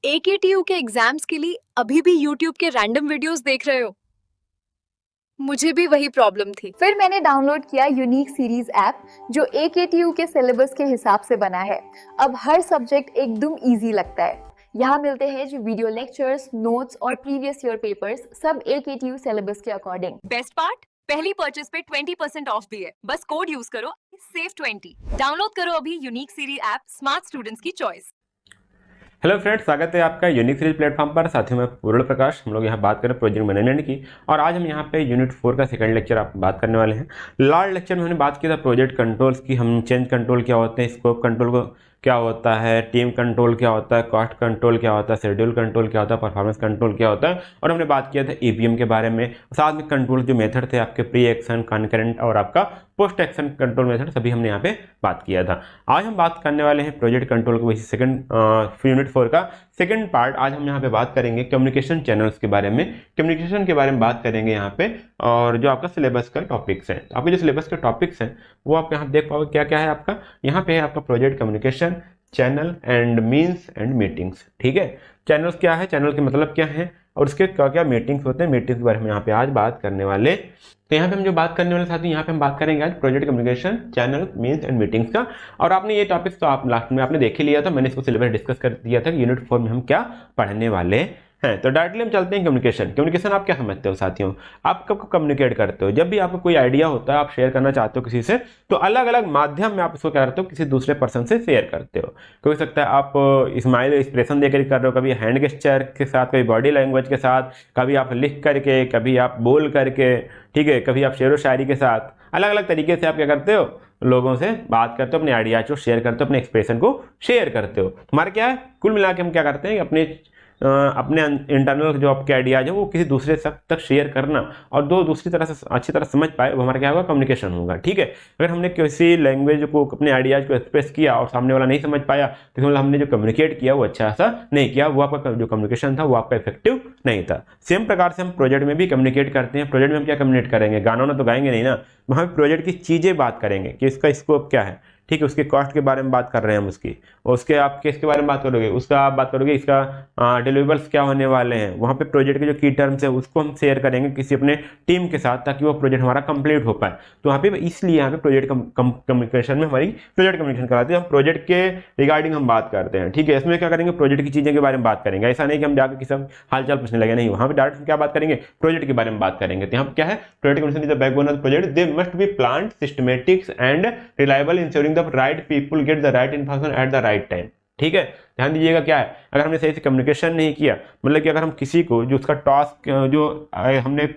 AKTU के exams के लिए अभी भी YouTube के रैंडम वीडियोस देख रहे हो? मुझे भी वही प्रॉब्लम थी। फिर मैंने डाउनलोड किया यूनिक सीरीज ऐप जो AKTU के सिलेबस के हिसाब से बना है। अब हर सब्जेक्ट एकदम इजी लगता है। यहाँ मिलते हैं जो वीडियो लेक्चर्स, नोट्स और प्रीवियस ईयर पेपर्स, सब AKTU सिलेबस के अकॉर्डिंग। बेस्ट पार्ट, पहली परचेज पे 20% ऑफ भी है। बस कोड यूज करो SAVE20। डाउनलोड करो अभी unique series app, smart students की चॉइस। हेलो फ्रेंड्स, स्वागत है आपका यूनिक सीरीज प्लेटफॉर्म पर। साथियों में पूर्ण प्रकाश। हम लोग यहाँ बात करें प्रोजेक्ट मैनेजमेंट की, और आज हम यहाँ पे यूनिट 4 का सेकंड लेक्चर आप बात करने वाले हैं। लास्ट लेक्चर में हमने बात किया था प्रोजेक्ट कंट्रोल्स की। हम चेंज कंट्रोल क्या होते हैं, स्कोप कंट्रोल को क्या होता है, टीम कंट्रोल क्या होता है, कॉस्ट कंट्रोल क्या होता है, शेड्यूल कंट्रोल क्या होता है, परफॉर्मेंस कंट्रोल क्या होता है, और हमने बात किया था EPM के बारे में। साथ में कंट्रोल जो मेथड थे आपके प्री एक्शन, कॉन्करेंट और आपका पोस्ट एक्शन कंट्रोल मेथड, सभी हमने यहाँ पे बात किया था। आज हम बात करने वाले हैं प्रोजेक्ट कंट्रोल को, वही सेकंड यूनिट 4 का सेकंड पार्ट। आज हम यहाँ पे बात करेंगे कम्युनिकेशन चैनल्स के बारे में, कम्युनिकेशन के बारे में बात करेंगे यहाँ पे, और जो आपका सिलेबस का टॉपिक्स हैं। आपके जो सिलेबस के टॉपिक्स हैं वो आप यहाँ देख पाओगे क्या क्या है आपका। यहाँ पे है आपका project communication, channel and means and meetings. ठीक है, चैनल्स क्या है, चैनल के मतलब क्या है, और उसके क्या क्या मीटिंग्स होते हैं, मीटिंग्स के बारे में यहाँ पे आज बात करने वाले। तो यहाँ पे हम जो बात करने वाले साथी, यहाँ पे हम बात करेंगे आज project communication, channel, means and meetings का। और आपने ये टॉपिक्स तो आप लास्ट में आपने देख ही लिया था, मैंने इसको सिलेबस डिस्कस कर दिया था कि यूनिट 4 में हम क्या पढ़ने वाले हैं। तो डायरेक्टली हम चलते हैं कम्युनिकेशन। कम्युनिकेशन आप क्या समझते हो साथियों? आप कब कम्युनिकेट करते हो? जब भी आपको कोई आइडिया होता है, आप शेयर करना चाहते हो किसी से, तो अलग अलग माध्यम में आप उसको क्या करते हो, किसी दूसरे पर्सन से शेयर करते हो। हो सकता है आप स्माइल एक्सप्रेशन देकर कर रहे हो, कभी हैंड गेस्चर के साथ, कभी बॉडी लैंग्वेज के साथ, कभी आप लिख करके, कभी आप बोल करके, ठीक है, कभी आप शेर व शायरी के साथ। अलग अलग तरीके से आप क्या करते हो, लोगों से बात करते हो, अपने आइडियाज को शेयर करते हो, अपने एक्सप्रेशन को शेयर करते हो। तुम्हारा क्या है, कुल मिला के हम क्या करते हैं, अपने इंटरनल जो आपके आइडियाज है वो किसी दूसरे तक शेयर करना, और दो दूसरी तरह से अच्छी तरह समझ पाए, वो हमारा क्या होगा, कम्युनिकेशन होगा। ठीक है, अगर हमने किसी लैंग्वेज को, अपने आइडियाज को एक्सप्रेस किया और सामने वाला नहीं समझ पाया, तो मतलब हमने जो कम्युनिकेट किया वो अच्छा सा नहीं किया, वो आपका जो कम्युनिकेशन था वो आपका इफेक्टिव नहीं था। सेम प्रकार से हम प्रोजेक्ट में भी कम्युनिकेट करते हैं। प्रोजेक्ट में हम क्या कम्युनिकेट करेंगे, गाना तो गाएंगे नहीं ना, वहाँ प्रोजेक्ट की चीज़ें बात करेंगे कि इसका स्कोप क्या है, ठीक है, उसके कॉस्ट के बारे में बात कर रहे हैं हम उसकी, और उसके आप किसके बारे में बात करोगे, उसका आप बात करोगे, इसका डिलीवर्स क्या होने वाले हैं। वहाँ पे प्रोजेक्ट के जो की टर्म्स है उसको हम शेयर करेंगे किसी अपने टीम के साथ, ताकि वो प्रोजेक्ट हमारा कंप्लीट हो पाए। तो वहाँ पे इसलिए यहाँ पे प्रोजेक्ट कम्युनिकेशन में हमारी प्रोजेक्ट कम्युनिकेशन कराते हैं। हम प्रोजेक्ट के रिगार्डिंग हम बात करते हैं। ठीक है, इसमें क्या करेंगे, प्रोजेक्ट की चीज़ें के बारे में बात करेंगे। ऐसा नहीं कि हम जाकर किसी हालचाल पूछने लगे, नहीं, वहाँ पे डायरेक्ट क्या बात करेंगे, प्रोजेक्ट के बारे में बात करेंगे। तो यहाँ क्या है, project communication is the backbone of project, they must be planned, systematic and reliable, ensuring the right people get the right information at the right time. ठीक है, ध्यान दीजिएगा क्या है, अगर हमने सही से कम्युनिकेशन नहीं किया, मतलब कि अगर हम किसी को जो उसका टास्क जो हमने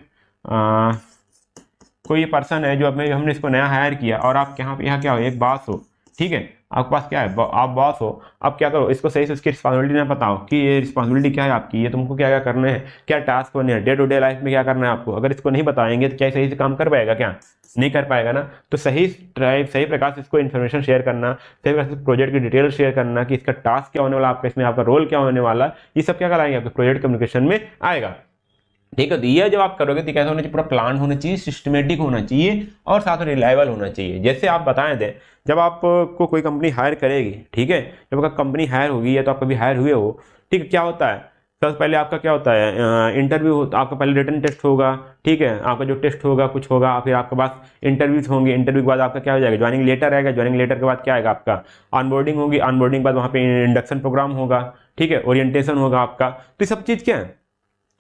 कोई पर्सन है जो हमने इसको नया हायर किया, और आप यहाँ क्या हो, एक बॉस हो, ठीक है, आपके पास क्या है, आप बॉस हो, अब क्या करो, इसको सही से उसकी रिस्पॉन्सिबिलिटी ना बताओ कि ये रिस्पॉन्सिबिलिटी क्या है आपकी, ये तुमको क्या क्या करना है, क्या टास्क बने हैं, डे टू डे लाइफ में क्या करना है आपको। अगर इसको नहीं बताएंगे तो क्या सही से काम कर पाएगा, क्या नहीं कर पाएगा ना। तो सही प्रकार से इसको इन्फॉर्मेशन शेयर करना, सही प्रकार से प्रोजेक्ट की डिटेल शेयर करना कि इसका टास्क क्या होने वाला, आपका इसमें आपका रोल क्या होने वाला, ये सब क्या कराएंगे, आपके प्रोजेक्ट कम्युनिकेशन में आएगा। ठीक है, तो ये जब आप करोगे तो कैसा होना चाहिए, पूरा प्लान होना चाहिए, सिस्टमेटिक होना चाहिए, और साथ में रिलायबल होना चाहिए। जैसे आप बताएं दें, जब आपको कोई कंपनी हायर करेगी, ठीक है, जब आपका कंपनी हायर होगी या तो आप कभी हायर हुए हो, ठीक है, क्या होता है, सबसे पहले आपका क्या होता है, इंटरव्यू होता, आपका पहले रिटन टेस्ट होगा, ठीक है, आपका जो टेस्ट होगा कुछ होगा, फिर आपके पास इंटरव्यूज होंगे, इंटरव्यू के बाद आपका क्या हो जाएगा, ज्वाइनिंग लेटर आएगा, ज्वाइनिंग लेटर के बाद क्या आएगा, आपका ऑनबोर्डिंग होगी, ऑनबोर्डिंग के बाद वहाँ पे इंडक्शन प्रोग्राम होगा, ठीक है, ओरिएंटेशन होगा आपका। तो ये सब चीज़ क्या है,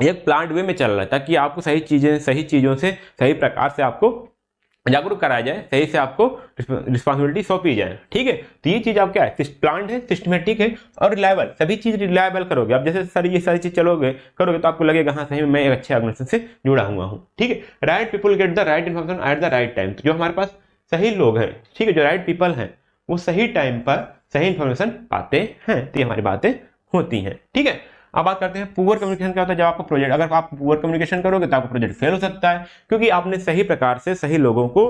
एक प्लांट वे में चल रहा है, ताकि आपको सही चीज़ों से सही प्रकार से आपको जागरूक कराया जाए, सही से आपको रिस्पॉन्सिबिलिटी सौंपी जाए। ठीक है, तो ये चीज़ आप क्या है, प्लांट है, सिस्टमेटिक है और रिलायबल, सभी चीज़ रिलायबल करोगे आप। जैसे ये सारी चीज़ करोगे तो आपको लगेगा हाँ सही में मैं एक अच्छे ऑर्गेनाइजेशन से जुड़ा हुआ हूँ। ठीक है, right people get the right information at the right time. तो जो हमारे पास सही लोग हैं, ठीक है, जो राइट पीपल हैं, वो सही टाइम पर सही इन्फॉर्मेशन पाते हैं। तो ये हमारी बातें होती हैं। ठीक है, अब बात करते हैं पुअर कम्युनिकेशन क्या होता है। जब आपका प्रोजेक्ट, अगर आप पुअर कम्युनिकेशन करोगे तो आपका प्रोजेक्ट फेल हो सकता है, क्योंकि आपने सही प्रकार से सही लोगों को,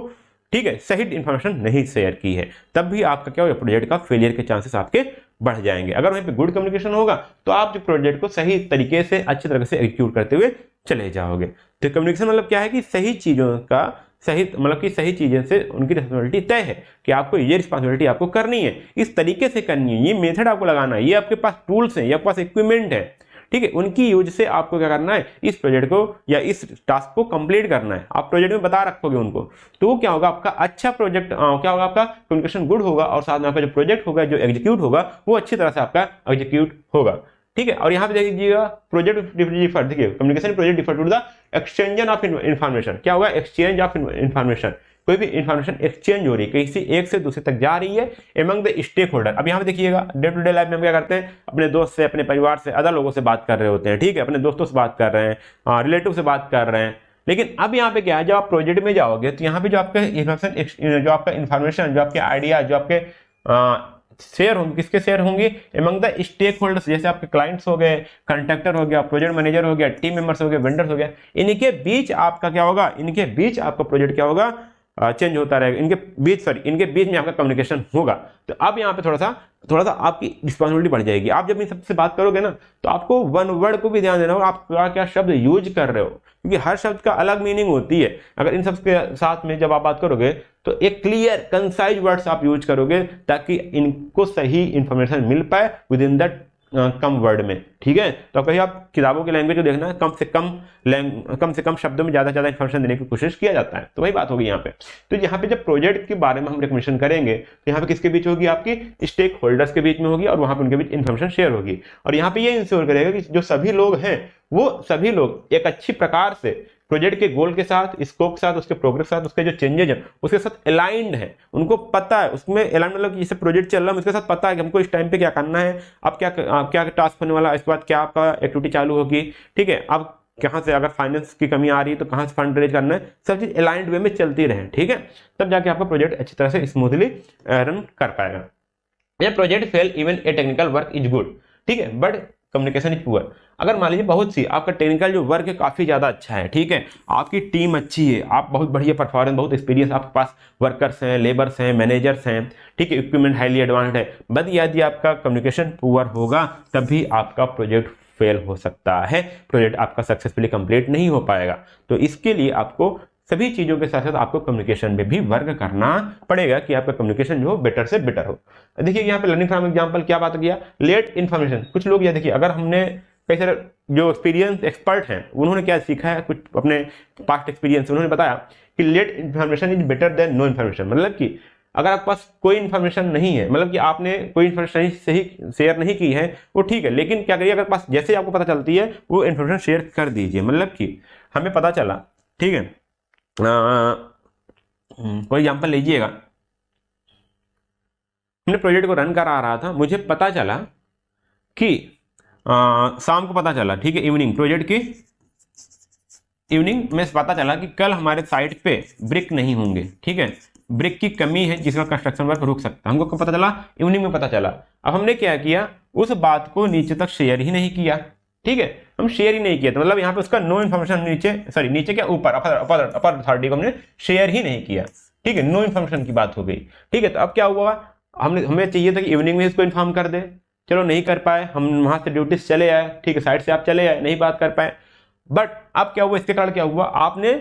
ठीक है, सही इन्फॉर्मेशन नहीं शेयर की है, तब भी आपका क्या होगा, प्रोजेक्ट का फेलियर के चांसेस आपके बढ़ जाएंगे। अगर वहीं पे गुड कम्युनिकेशन होगा तो आप जो प्रोजेक्ट को सही तरीके से अच्छी तरह से एग्जीक्यूट करते हुए चले जाओगे। तो कम्युनिकेशन मतलब क्या है कि सही चीज़ों का सही मतलब कि सही चीज़ें से उनकी रिस्पॉन्सिबिलिटी तय है कि आपको ये रिस्पॉन्सिबिलिटी आपको करनी है, इस तरीके से करनी है, ये मेथड आपको लगाना है, ये आपके पास टूल्स हैं, ये आपके पास इक्विपमेंट है, ठीक है, उनकी यूज से आपको क्या करना है, इस प्रोजेक्ट को या इस टास्क को कंप्लीट करना है। आप प्रोजेक्ट में बता रखोगे उनको, तो क्या होगा, आपका अच्छा प्रोजेक्ट क्या होगा, आपका कम्युनिकेशन गुड होगा और साथ में आपका जो प्रोजेक्ट होगा, जो एग्जीक्यूट होगा, वो अच्छी तरह से आपका एग्जीक्यूट होगा, ठीक है। और यहाँ पे देख लीजिएगा प्रोजेक्ट डिफर, देखिए communication project differ to the exchange of information. क्या होगा, एक्सचेंज ऑफ इन्फॉर्मेशन, कोई भी इन्फॉर्मेशन एक्सचेंज हो रही है, किसी एक से दूसरे तक जा रही है एमंग द स्टेक होल्डर। अब यहाँ पे देखिएगा डे टू डे लाइफ में हम क्या करते हैं, अपने दोस्त से, अपने परिवार से, अदर लोगों से बात कर रहे होते हैं, ठीक है, अपने दोस्तों से बात कर रहे हैं, रिलेटिव से बात कर रहे हैं। लेकिन अब यहाँ पे क्या है, जब आप प्रोजेक्ट में जाओगे तो यहाँ पे जो आपका इन्फॉर्मेशन, जो आपका इन्फॉर्मेशन, जो आपके आइडिया, जो आपके शेयर होंगे, किसके शेयर होंगे, एमंग द स्टेक होल्डर्स, जैसे आपके क्लाइंट्स हो गए, कॉन्ट्रैक्टर हो गया, प्रोजेक्ट मैनेजर हो गया, टीम मेंबर्स हो गए, वेंडर्स हो गया, इनके बीच आपका क्या होगा, इनके बीच आपका प्रोजेक्ट क्या होगा, चेंज होता रहेगा, इनके बीच में आपका कम्युनिकेशन होगा। तो अब यहाँ पे थोड़ा सा आपकी रिस्पॉन्सिबिलिटी बढ़ जाएगी। आप जब इन सबसे बात करोगे ना, तो आपको वन वर्ड को भी ध्यान देना होगा, आप क्या शब्द यूज कर रहे हो, क्योंकि हर शब्द का अलग मीनिंग होती है। अगर इन सब के साथ में जब आप बात करोगे तो एक क्लियर कंसाइज वर्ड्स आप यूज करोगे, ताकि इनको सही इंफॉर्मेशन मिल पाए with in that come word में, ठीक है। तो कहीं आप किताबों की लैंग्वेज को देखना, कम से कम शब्दों में ज़्यादा से ज़्यादा इन्फॉर्मेशन देने की कोशिश किया जाता है। तो वही बात होगी यहाँ पे। तो यहाँ पे जब प्रोजेक्ट के बारे में हम रिकमेंडेशन करेंगे, तो यहाँ पे किसके बीच होगी, आपकी स्टेक होल्डर्स के बीच में होगी, और वहाँ पे उनके बीच इन्फॉर्मेशन शेयर होगी। और यहाँ पे ये इंश्योर करेगा कि जो सभी लोग हैं, वो सभी लोग एक अच्छी प्रकार से प्रोजेक्ट के गोल के साथ, स्कोप के साथ, उसके प्रोग्रेस के साथ, उसके जो चेंजेज हैं उसके साथ अलाइंड है। उनको पता है, उसमें अलाइंड मतलब जैसे प्रोजेक्ट चल रहा है, उसके साथ पता है कि हमको इस टाइम पे क्या करना है, अब क्या टास्क होने वाला है, इसके बाद क्या आपका एक्टिविटी चालू होगी, ठीक है, अब कहाँ से अगर फाइनेंस की कमी आ रही है तो कहाँ से फंड रेज करना है, सब चीज अलाइंड वे में चलती रहे, ठीक है, तब जाके आपका प्रोजेक्ट अच्छी तरह से स्मूथली रन कर पाएगा। यह project fail even a technical work is good, ठीक है, बट कम्युनिकेशन इज पुअर। अगर मान लीजिए बहुत सी आपका टेक्निकल जो वर्क है काफ़ी ज़्यादा अच्छा है, ठीक है, आपकी टीम अच्छी है, आप बहुत बढ़िया परफॉर्मेंस, बहुत एक्सपीरियंस, आपके पास वर्कर्स हैं, लेबर्स हैं, मैनेजर्स हैं, ठीक है, इक्विपमेंट हाईली एडवांस्ड है, बट यदि आपका कम्युनिकेशन पुअर होगा तभी आपका प्रोजेक्ट फेल हो सकता है, प्रोजेक्ट आपका सक्सेसफुली कंप्लीट नहीं हो पाएगा। तो इसके लिए आपको सभी चीज़ों के साथ साथ आपको कम्युनिकेशन में भी वर्क करना पड़ेगा कि आपका कम्युनिकेशन जो हो बेटर से बेटर हो। देखिए यहाँ पे लर्निंग फ्रॉम एग्जांपल क्या बात किया, लेट इन्फॉर्मेशन। कुछ लोग ये देखिए, अगर हमने कई सारे जो एक्सपीरियंस एक्सपर्ट हैं उन्होंने क्या सीखा है, कुछ अपने पास्ट एक्सपीरियंस उन्होंने बताया कि late information is better than no information. मतलब कि अगर आपके पास कोई इन्फॉर्मेशन नहीं है, मतलब कि आपने कोई इन्फॉर्मेशन सही शेयर नहीं की है, वो ठीक है, लेकिन क्या करिए, अगर पास जैसे आपको पता चलती है वो इन्फॉर्मेशन शेयर कर दीजिए। मतलब कि हमें पता चला, ठीक है, कोई एग्जाम्पल लीजिएगा, हमने प्रोजेक्ट को रन करा रहा था, मुझे पता चला कि शाम को पता चला, ठीक है, इवनिंग, प्रोजेक्ट की इवनिंग में पता चला कि कल हमारे साइट पे ब्रिक नहीं होंगे, ठीक है, ब्रिक की कमी है जिसका कंस्ट्रक्शन वर्क रुक सकता है। हमको पता चला, इवनिंग में पता चला। अब हमने क्या किया, उस बात को नीचे तक शेयर ही नहीं किया, ठीक है, हम शेयर ही नहीं किया, तो मतलब यहाँ पे उसका नो इन्फॉर्मेशन नीचे क्या ऊपर अपर अथॉरिटी को हमने शेयर ही नहीं किया, ठीक है, नो इन्फॉर्मेशन की बात हो गई, ठीक है। तो अब क्या हुआ, हमें चाहिए था कि इवनिंग में इसको इन्फॉर्म कर दे, चलो नहीं कर पाए, हम वहां से ड्यूटी से चले आए, ठीक है, साइड से आप चले आए, नहीं बात कर पाए। बट अब क्या हुआ, इसके कारण क्या हुआ, आपने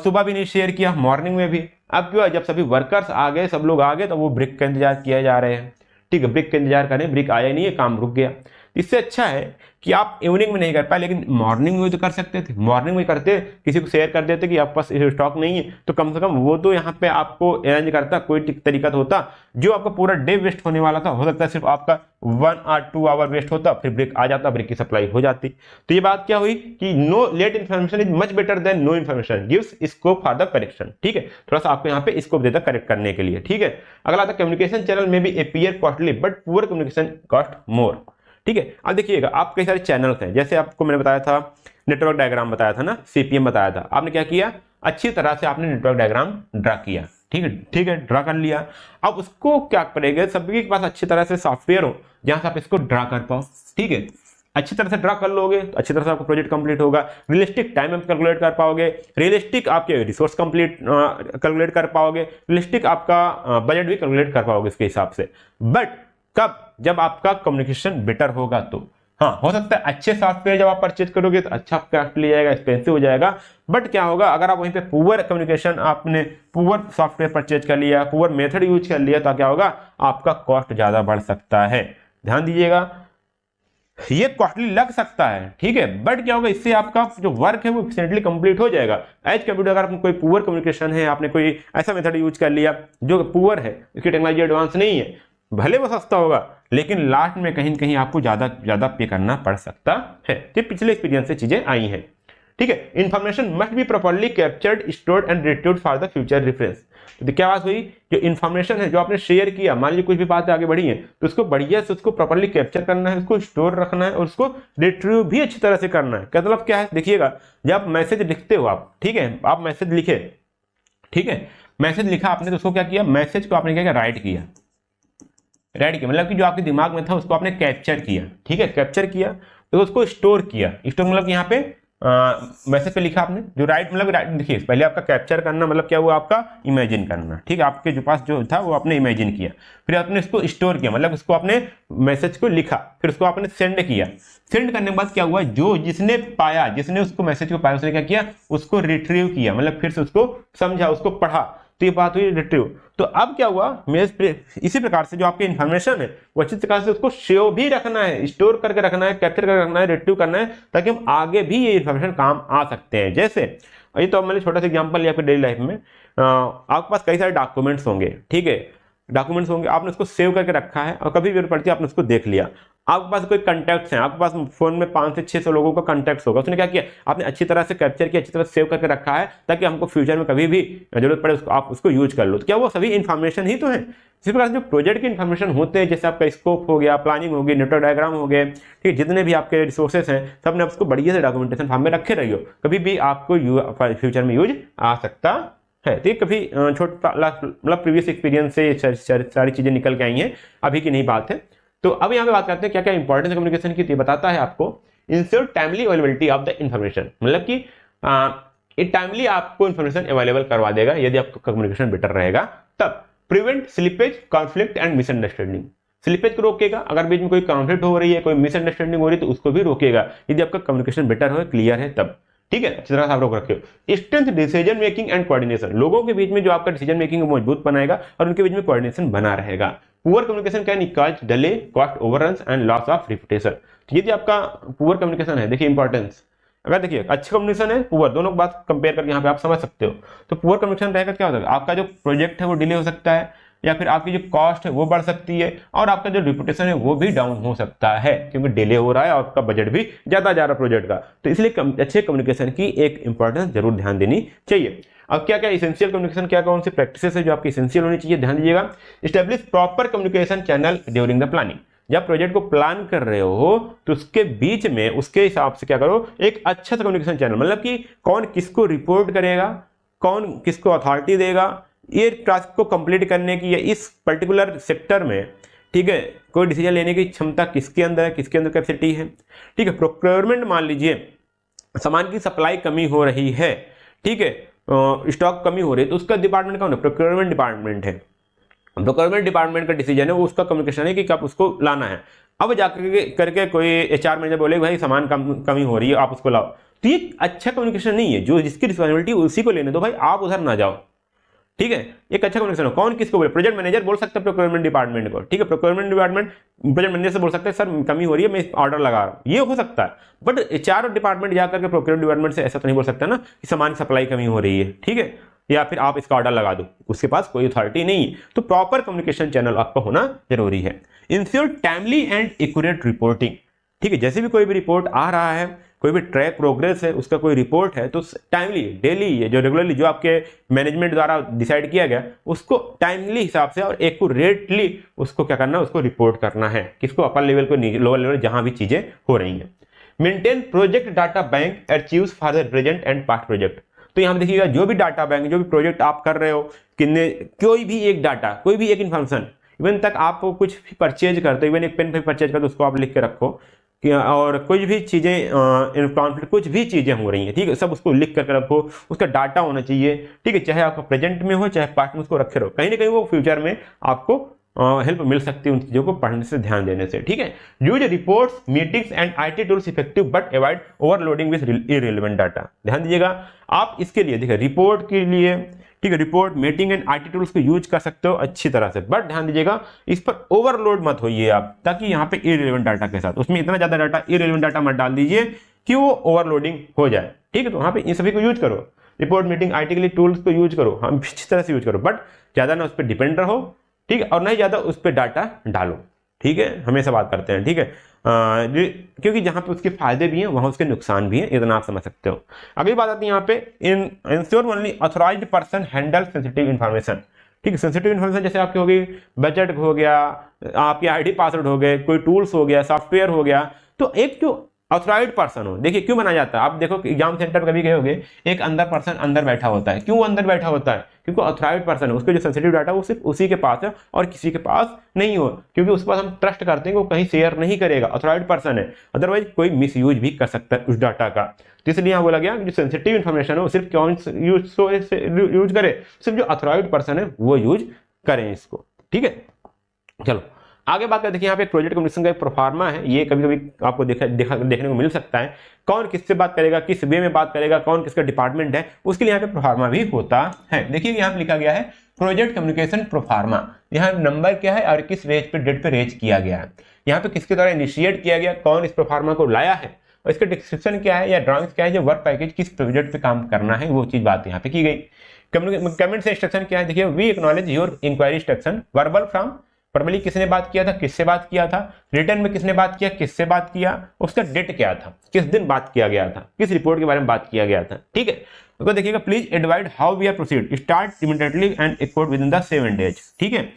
सुबह भी नहीं शेयर किया, मॉर्निंग में भी। अब क्या, जब सभी वर्कर्स आ गए, सब लोग आ गए, तो वो ब्रिक का इंतजार किया जा रहे हैं, ठीक है, ब्रिक का इंतजार करें, ब्रिक आया नहीं है, काम रुक गया। इससे अच्छा है कि आप इवनिंग में नहीं कर पाए, लेकिन मॉर्निंग में तो कर सकते थे, मॉर्निंग में करते, किसी को शेयर कर देते कि आपके पास स्टॉक नहीं है, तो कम से कम वो तो यहाँ पे आपको अरेंज करता, कोई तरीका तो होता, जो आपका पूरा डे वेस्ट होने वाला था, हो सकता है सिर्फ आपका 1 और 2 आवर वेस्ट होता, फिर ब्रेक आ जाता, ब्रेक की सप्लाई हो जाती। तो ये बात क्या हुई कि no late information is much better than no information, gives scope for the correction, ठीक है, थोड़ा सा आपको यहाँ पे स्कोप देता करेक्ट करने के लिए, ठीक है। अगला आता कम्युनिकेशन चैनल में भी appear costly but poor communication cost more, ठीक है। अब देखिएगा, आप कई सारे चैनल्स हैं, जैसे आपको मैंने बताया था, नेटवर्क डायग्राम बताया था ना, सीपीएम बताया था, आपने क्या किया, अच्छी तरह से आपने नेटवर्क डायग्राम ड्रा किया, ठीक है, ड्रा कर लिया। अब उसको क्या करेंगे, सभी के पास अच्छी तरह से सॉफ्टवेयर हो जहां से आप इसको ड्रा कर पाओ, ठीक है, अच्छी तरह से ड्रा कर लोगे तो अच्छी तरह से आपका प्रोजेक्ट कंप्लीट होगा, रियलिस्टिक टाइम आप कैलकुलेट कर पाओगे, रियलिस्टिक आपके रिसोर्स कंप्लीट कैलकुलेट कर पाओगे, रियलिस्टिक आपका बजट भी कैलकुलेट कर पाओगे इसके हिसाब से। बट कब, जब आपका कम्युनिकेशन बेटर होगा, तो हाँ, हो सकता है अच्छे सॉफ्टवेयर जब आप परचेज करोगे तो अच्छा कॉस्टली जाएगा, एक्सपेंसिव हो जाएगा, बट क्या होगा अगर आप वहीं पे पुअर कम्युनिकेशन, आपने पुअर सॉफ्टवेयर परचेज कर लिया, पुअर मेथड यूज कर लिया, तो क्या होगा आपका कॉस्ट ज़्यादा बढ़ सकता है। ध्यान दीजिएगा, ये कॉस्टली लग सकता है, ठीक है, बट क्या होगा इससे आपका जो वर्क है वो एफिशिएंटली कंप्लीट हो जाएगा एज कंप्यूटर। अगर आपको कोई पुअर कम्युनिकेशन है, आपने कोई ऐसा मेथड यूज कर लिया जो पुअर है, इसकी टेक्नोलॉजी एडवांस नहीं है, भले वो सस्ता होगा लेकिन लास्ट में कहीं न कहीं आपको ज़्यादा पे करना पड़ सकता है। ये पिछले एक्सपीरियंस से चीज़ें आई हैं, ठीक है। Information must be properly captured, stored and retrieved for the future reference. तो क्या बात हुई, जो इन्फॉर्मेशन है जो आपने शेयर किया, मान लीजिए कुछ भी बातें आगे बढ़ी है तो उसको बढ़िया से उसको प्रॉपर्ली कैप्चर करना है, उसको स्टोर रखना है और उसको रिट्रीव भी अच्छी तरह से करना है। मतलब क्या है, देखिएगा जब आप मैसेज लिखते हो आप, ठीक है, आप मैसेज लिखे, ठीक है, मैसेज लिखा आपने तो उसको क्या किया, मैसेज को आपने क्या किया, राइट किया, मतलब कि जो आपके दिमाग में था उसको आपने कैप्चर किया, ठीक है, कैप्चर किया तो उसको स्टोर किया। स्टोर मतलब यहाँ पे मैसेज पे लिखा आपने, जो राइट मतलब राइट, देखिए पहले आपका कैप्चर करना मतलब क्या हुआ, आपका इमेजिन करना, ठीक है, आपके जो पास जो था वो आपने इमेजिन किया, फिर आपने इसको स्टोर किया, मतलब उसको आपने मैसेज को लिखा, फिर उसको आपने सेंड किया। सेंड करने के बाद क्या हुआ, जो जिसने पाया, जिसने उसको मैसेज को पाया, उसने क्या किया, उसको रिट्रीव किया, मतलब फिर से उसको समझा, उसको पढ़ा, तो ये बात हुई रिट्रीव। तो अब क्या हुआ, इसी प्रकार से जो आपकी इन्फॉर्मेशन है वो अच्छी प्रकार से उसको सेव भी रखना है, स्टोर करके रखना है, कैप्चर करके रखना है, रिट्रीव करना है, ताकि हम आगे भी ये इन्फॉर्मेशन काम आ सकते हैं। जैसे ये तो मैंने छोटा सा एग्जांपल लिया आपके डेली लाइफ में, आपके पास कई सारे डॉक्यूमेंट्स होंगे, ठीक है, डॉक्यूमेंट्स होंगे, आपने उसको सेव करके रखा है और कभी जरूरत पड़ती है आपने उसको देख लिया। आपके पास कोई कॉन्टैक्ट्स हैं, आपके पास फोन में 500 से 600 लोगों का कॉन्टैक्ट्स होगा, उसने क्या किया, आपने अच्छी तरह से कैप्चर किया, अच्छी तरह से सेव करके रखा है, ताकि हमको फ्यूचर में कभी भी जरूरत पड़े उसको आप उसको यूज कर लो। तो क्या वो सभी इन्फॉर्मेशन ही तो है। इसी प्रकार से जो प्रोजेक्ट की इन्फॉर्मेशन होते हैं, जैसे आपका स्कोप हो गया, प्लानिंग होगी, नेटवर्क डायग्राम हो गए, ठीक है, जितने भी आपके रिसोर्सेस हैं सब ने उसको बढ़िया से डॉक्यूमेंटेशन फॉर्म में रखे रहिए, कभी भी आपको फ्यूचर में यूज आ सकता है। तो कभी छोटा मतलब प्रीवियस एक्सपीरियंस से सारी चीजें निकल के आई हैं, अभी की नहीं बात है। तो अब यहाँ पे बात करते हैं क्या क्या इंपॉर्टेंस कम्युनिकेशन की, बताता है आपको ensure timely availability of the information, मतलब कि ये टाइमली आपको इन्फॉर्मेशन अवेलेबल करवा देगा यदि आपका कम्युनिकेशन बेटर रहेगा तब। Prevent slippage, conflict and misunderstanding, slippage को रोकेगा, अगर बीच में कोई कॉन्फ्लिक्ट हो रही है, कोई मिसअंडरस्टैंडिंग हो रही है तो उसको भी रोकेगा यदि आपका कम्युनिकेशन बेटर हो, क्लियर है तब, ठीक है, अच्छी तरह से आप रोक रखे हो। Strength decision making and coordination, लोगों के बीच में जो आपका डिसीजन मेकिंग मजबूत बनाएगा और उनके बीच में कोऑर्डिनेशन बना रहेगा। Poor communication can cause delay, cost overruns and loss of reputation. यदि आपका पुअर कम्युनिकेशन है, देखिए इंपॉर्टेंस, अगर देखिए अच्छा कम्युनिकेशन है, पुअर, दोनों बात कंपेयर करके यहाँ पे आप समझ सकते हो। तो पुअर कम्युनिकेशन रहेगा क्या होता है, आपका जो प्रोजेक्ट है वो डिले हो सकता है, या फिर आपकी जो कॉस्ट है वो बढ़ सकती है, और आपका जो रिपुटेशन है वो भी डाउन हो सकता है, क्योंकि डिले हो रहा है और आपका बजट भी ज्यादा जा रहा है प्रोजेक्ट का। तो इसलिए अच्छे कम्युनिकेशन की एक इंपॉर्टेंस जरूर ध्यान देनी चाहिए। अब क्या क्या इसेंशियल कम्युनिकेशन, क्या कौन सी प्रैक्टिसेस है जो आपकी इसेंशियल होनी चाहिए, ध्यान दीजिएगा। Establish proper communication channel during the planning, जब प्रोजेक्ट को प्लान कर रहे हो तो उसके बीच में उसके हिसाब से क्या करो, एक अच्छा सा कम्युनिकेशन चैनल, मतलब कि कौन किसको रिपोर्ट करेगा, कौन किसको अथॉरिटी देगा, ये टास्क को कंप्लीट करने की, या इस पर्टिकुलर सेक्टर में, ठीक है, कोई डिसीजन लेने की क्षमता किसके अंदर है, किसके अंदर कैपेसिटी है, ठीक है। प्रोक्योरमेंट, मान लीजिए सामान की सप्लाई कमी हो रही है, ठीक है, स्टॉक कमी हो रही है, तो उसका डिपार्टमेंट कौन है, प्रोक्योरमेंट डिपार्टमेंट है। प्रोक्योरमेंट डिपार्टमेंट का डिसीजन है, वो उसका कम्युनिकेशन है कि कब उसको लाना है। अब जाकर करके कोई एचआर मैनेजर बोले भाई सामान कमी हो रही है, आप उसको लाओ, तो ये अच्छा कम्युनिकेशन नहीं है। जो जिसकी रिस्पॉन्सिबिलिटी उसी को लेने दो भाई, आप उधर ना जाओ, ठीक है। एक अच्छा कम्युनिकेशन हो, कौन किसको बोले, प्रोजेक्ट मैनेजर बोल सकता है प्रोक्योरमेंट डिपार्टमेंट को, ठीक है, प्रोक्योरमेंट डिपार्टमेंट प्रोजेक्ट मैनेजर से बोल सकते हैं सर कमी हो रही है, मैं ऑर्डर लगा रहा हूँ, ये हो सकता है। बट एचआर डिपार्टमेंट जाकर के प्रोक्योरमेंट डिपार्टमेंट से ऐसा तो नहीं बोल सकता ना कि सामान की सप्लाई कमी हो रही है, ठीक है, या फिर आप इसका ऑर्डर लगा दो, उसके पास कोई अथॉरिटी नहीं है। तो प्रॉपर कम्युनिकेशन चैनल आपका होना जरूरी है। Ensure timely and accurate reporting, ठीक है, जैसे भी कोई भी रिपोर्ट आ रहा है, कोई भी ट्रैक प्रोग्रेस है, उसका कोई रिपोर्ट है, तो टाइमली, डेली, जो रेगुलरली जो आपके मैनेजमेंट द्वारा डिसाइड किया गया उसको टाइमली हिसाब से और एक्यूरेटली उसको क्या करना है, उसको रिपोर्ट करना है, किसको, अपर लेवल को, लोअर लेवल, जहां भी चीजें हो रही हैं। Maintain project data bank achieves for the present and past project. तो यहाँ देखिएगा जो भी डाटा बैंक, जो भी प्रोजेक्ट आप कर रहे हो, कितने, कोई भी एक डाटा, कोई भी एक इन्फॉर्मेशन, इवन तक आप कुछ भी परचेज करते हो, इवन एक पेन पे परचेज करते हो, उसको आप लिख के रखो कि, और कुछ भी चीजें कॉन्फ्लिक्ट, कुछ भी चीजें हो रही हैं, ठीक है, सब उसको लिख करके रखो, उसका डाटा होना चाहिए, ठीक है, चाहे आपका प्रेजेंट में हो चाहे पास्ट में, उसको रखे रहो, कहीं ना कहीं वो फ्यूचर में आपको हेल्प मिल सकती है उन चीज़ों को पढ़ने से, ध्यान देने से, ठीक है। Use reports, meetings and IT tools effective but avoid overloading with irrelevant data. ध्यान दीजिएगा, आप इसके लिए देखिए रिपोर्ट के लिए, ठीक है, report, meeting and IT tools को यूज कर सकते हो अच्छी तरह से, बट ध्यान दीजिएगा इस पर ओवरलोड मत होइए आप, ताकि यहाँ पे इररिलेवेंट डाटा के साथ उसमें इतना ज्यादा डाटा, इररिलेवेंट डाटा मत डाल दीजिए कि वो ओवरलोडिंग हो जाए, ठीक है। तो वहाँ पे इन सभी को यूज करो, रिपोर्ट, मीटिंग, IT के लिए टूल्स को यूज करो, हम अच्छी तरह से यूज करो, बट ज्यादा ना उस पर डिपेंड रहो, ठीक है, और ना ही ज्यादा उस पर डाटा डालो, ठीक है। हमेशा बात करते हैं, ठीक है, क्योंकि जहां पे उसके फायदे भी हैं वहां उसके नुकसान भी हैं, इतना आप समझ सकते हो। अगली बात आती है यहाँ पे, ensure only authorised person handle sensitive information, ठीक है। सेंसिटिव इन्फॉर्मेशन जैसे आपके हो गई, बजट हो गया, आपके ID पासवर्ड हो गए, कोई टूल्स हो गया, सॉफ्टवेयर हो गया, तो एक जो ऑथराइज्ड पर्सन हो, देखिए क्यों बनाया जाता है, आप देखो एग्जाम सेंटर कभी गए होगे, एक अंदर पर्सन अंदर बैठा होता है, क्यों अंदर बैठा होता है, क्योंकि ऑथराइज्ड पर्सन है, उसके जो सेंसिटिव डाटा वो सिर्फ उसी के पास है और किसी के पास नहीं हो, क्योंकि उस पर हम ट्रस्ट करते हैं कि वो कहीं शेयर नहीं करेगा, ऑथराइज्ड पर्सन है, अदरवाइज कोई मिस यूज भी कर सकता है उस डाटा का। तो इसलिए यहाँ बोला गया कि जो सेंसिटिव इन्फॉर्मेशन है वो सिर्फ कौन यूज करे, सिर्फ जो ऑथराइज्ड पर्सन है वो यूज करें इसको, ठीक है। चलो आगे बात करते हैं, यहाँ पे प्रोजेक्ट कम्युनिकेशन का एक प्रोफार्मा है, ये कभी कभी आपको देखने को मिल सकता है, कौन किससे बात करेगा, किस वे में बात करेगा, कौन किसका डिपार्टमेंट है, उसके लिए यहाँ पे प्रोफार्मा भी होता है। देखिए यहाँ पे लिखा गया है प्रोजेक्ट कम्युनिकेशन प्रोफार्मा, यहाँ नंबर क्या है और किस रेज पे, डेट पे रेज किया गया है, यहाँ पे किसके द्वारा इनिशिएट किया गया, कौन इस प्रोफार्मा को लाया है, और इसका डिस्क्रिप्शन क्या है या ड्रॉइंग्स क्या है, जो वर्क पैकेज किस प्रोजेक्ट पे काम करना है, वो चीज बात यहाँ पे की गई। कमेंट से इंस्ट्रक्शन क्या है, देखिए we acknowledge your inquiry instruction, verbal from, formally किसने बात किया था, किससे बात किया था, रिटर्न में किसने बात किया, किससे बात किया, उसका डेट क्या था, किस दिन बात किया गया था, किस रिपोर्ट के बारे में बात किया गया था, ठीक है। तो देखिएगा, please advise how we are proceed, start immediately and export within the 7 days, ठीक है।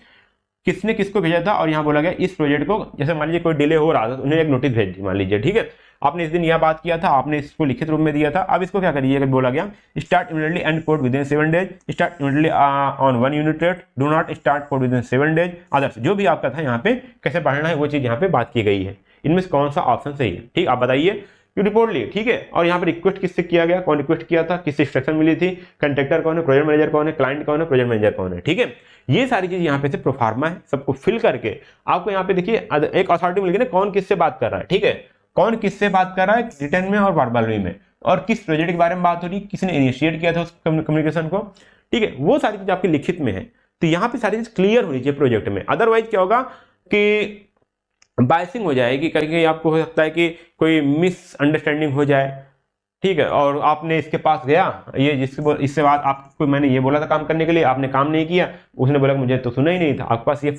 किसने किसको भेजा था, और यहाँ बोला गया इस प्रोजेक्ट को, जैसे मान लीजिए कोई डिले हो रहा था तो उन्हें एक नोटिस भेज दी, मान लीजिए, ठीक है, आपने इस दिन यह बात किया था, आपने इसको लिखित रूप में दिया था, अब इसको क्या करिएगा, बोला गया start immediately and code with in 7 days, start immediately on 1 unit rate, do not start code with in 7 days, others, जो भी आपका था यहाँ पे कैसे बढ़ना है वो चीज यहाँ पे बात की गई है। इनमें से कौन सा ऑप्शन सही है, ठीक, आप बताइए। रिपोर्ट ली, ठीक है, और यहाँ पे रिक्वेस्ट किससे किया गया, कौन रिक्वेस्ट किया था, किससे इंस्ट्रक्शन मिली थी, कंट्रैक्टर कौन है, प्रोजेक्ट मैनेजर कौन है, क्लाइंट कौन है, प्रोजेक्ट मैनेजर कौन है, ठीक है। ये सारी चीज यहाँ पे से प्रोफार्मा है, सबको फिल करके आपको यहाँ पे देखिए एक अथॉरिटी मिल गई ना, कौन किससे बात कर रहा है, ठीक है, कौन किससे बात कर रहा है रिटर्न में और वर्बल में, और किस प्रोजेक्ट के बारे में बात हो रही, किसने इनिशिएट किया था उस कम्युनिकेशन को, ठीक है, वो सारी चीज आपकी लिखित में है। तो यहाँ पे सारी चीज क्लियर होनी चाहिए प्रोजेक्ट में, अदरवाइज क्या होगा कि बायसिंग हो जाएगी, कहीं आपको हो सकता है कि कोई मिसअंडरस्टैंडिंग हो जाए, ठीक है, और आपने इसके पास गया, ये इससे बात आपको मैंने ये बोला था काम करने के लिए, आपने काम नहीं किया, उसने बोला मुझे तो सुना ही नहीं था, आपके पास ये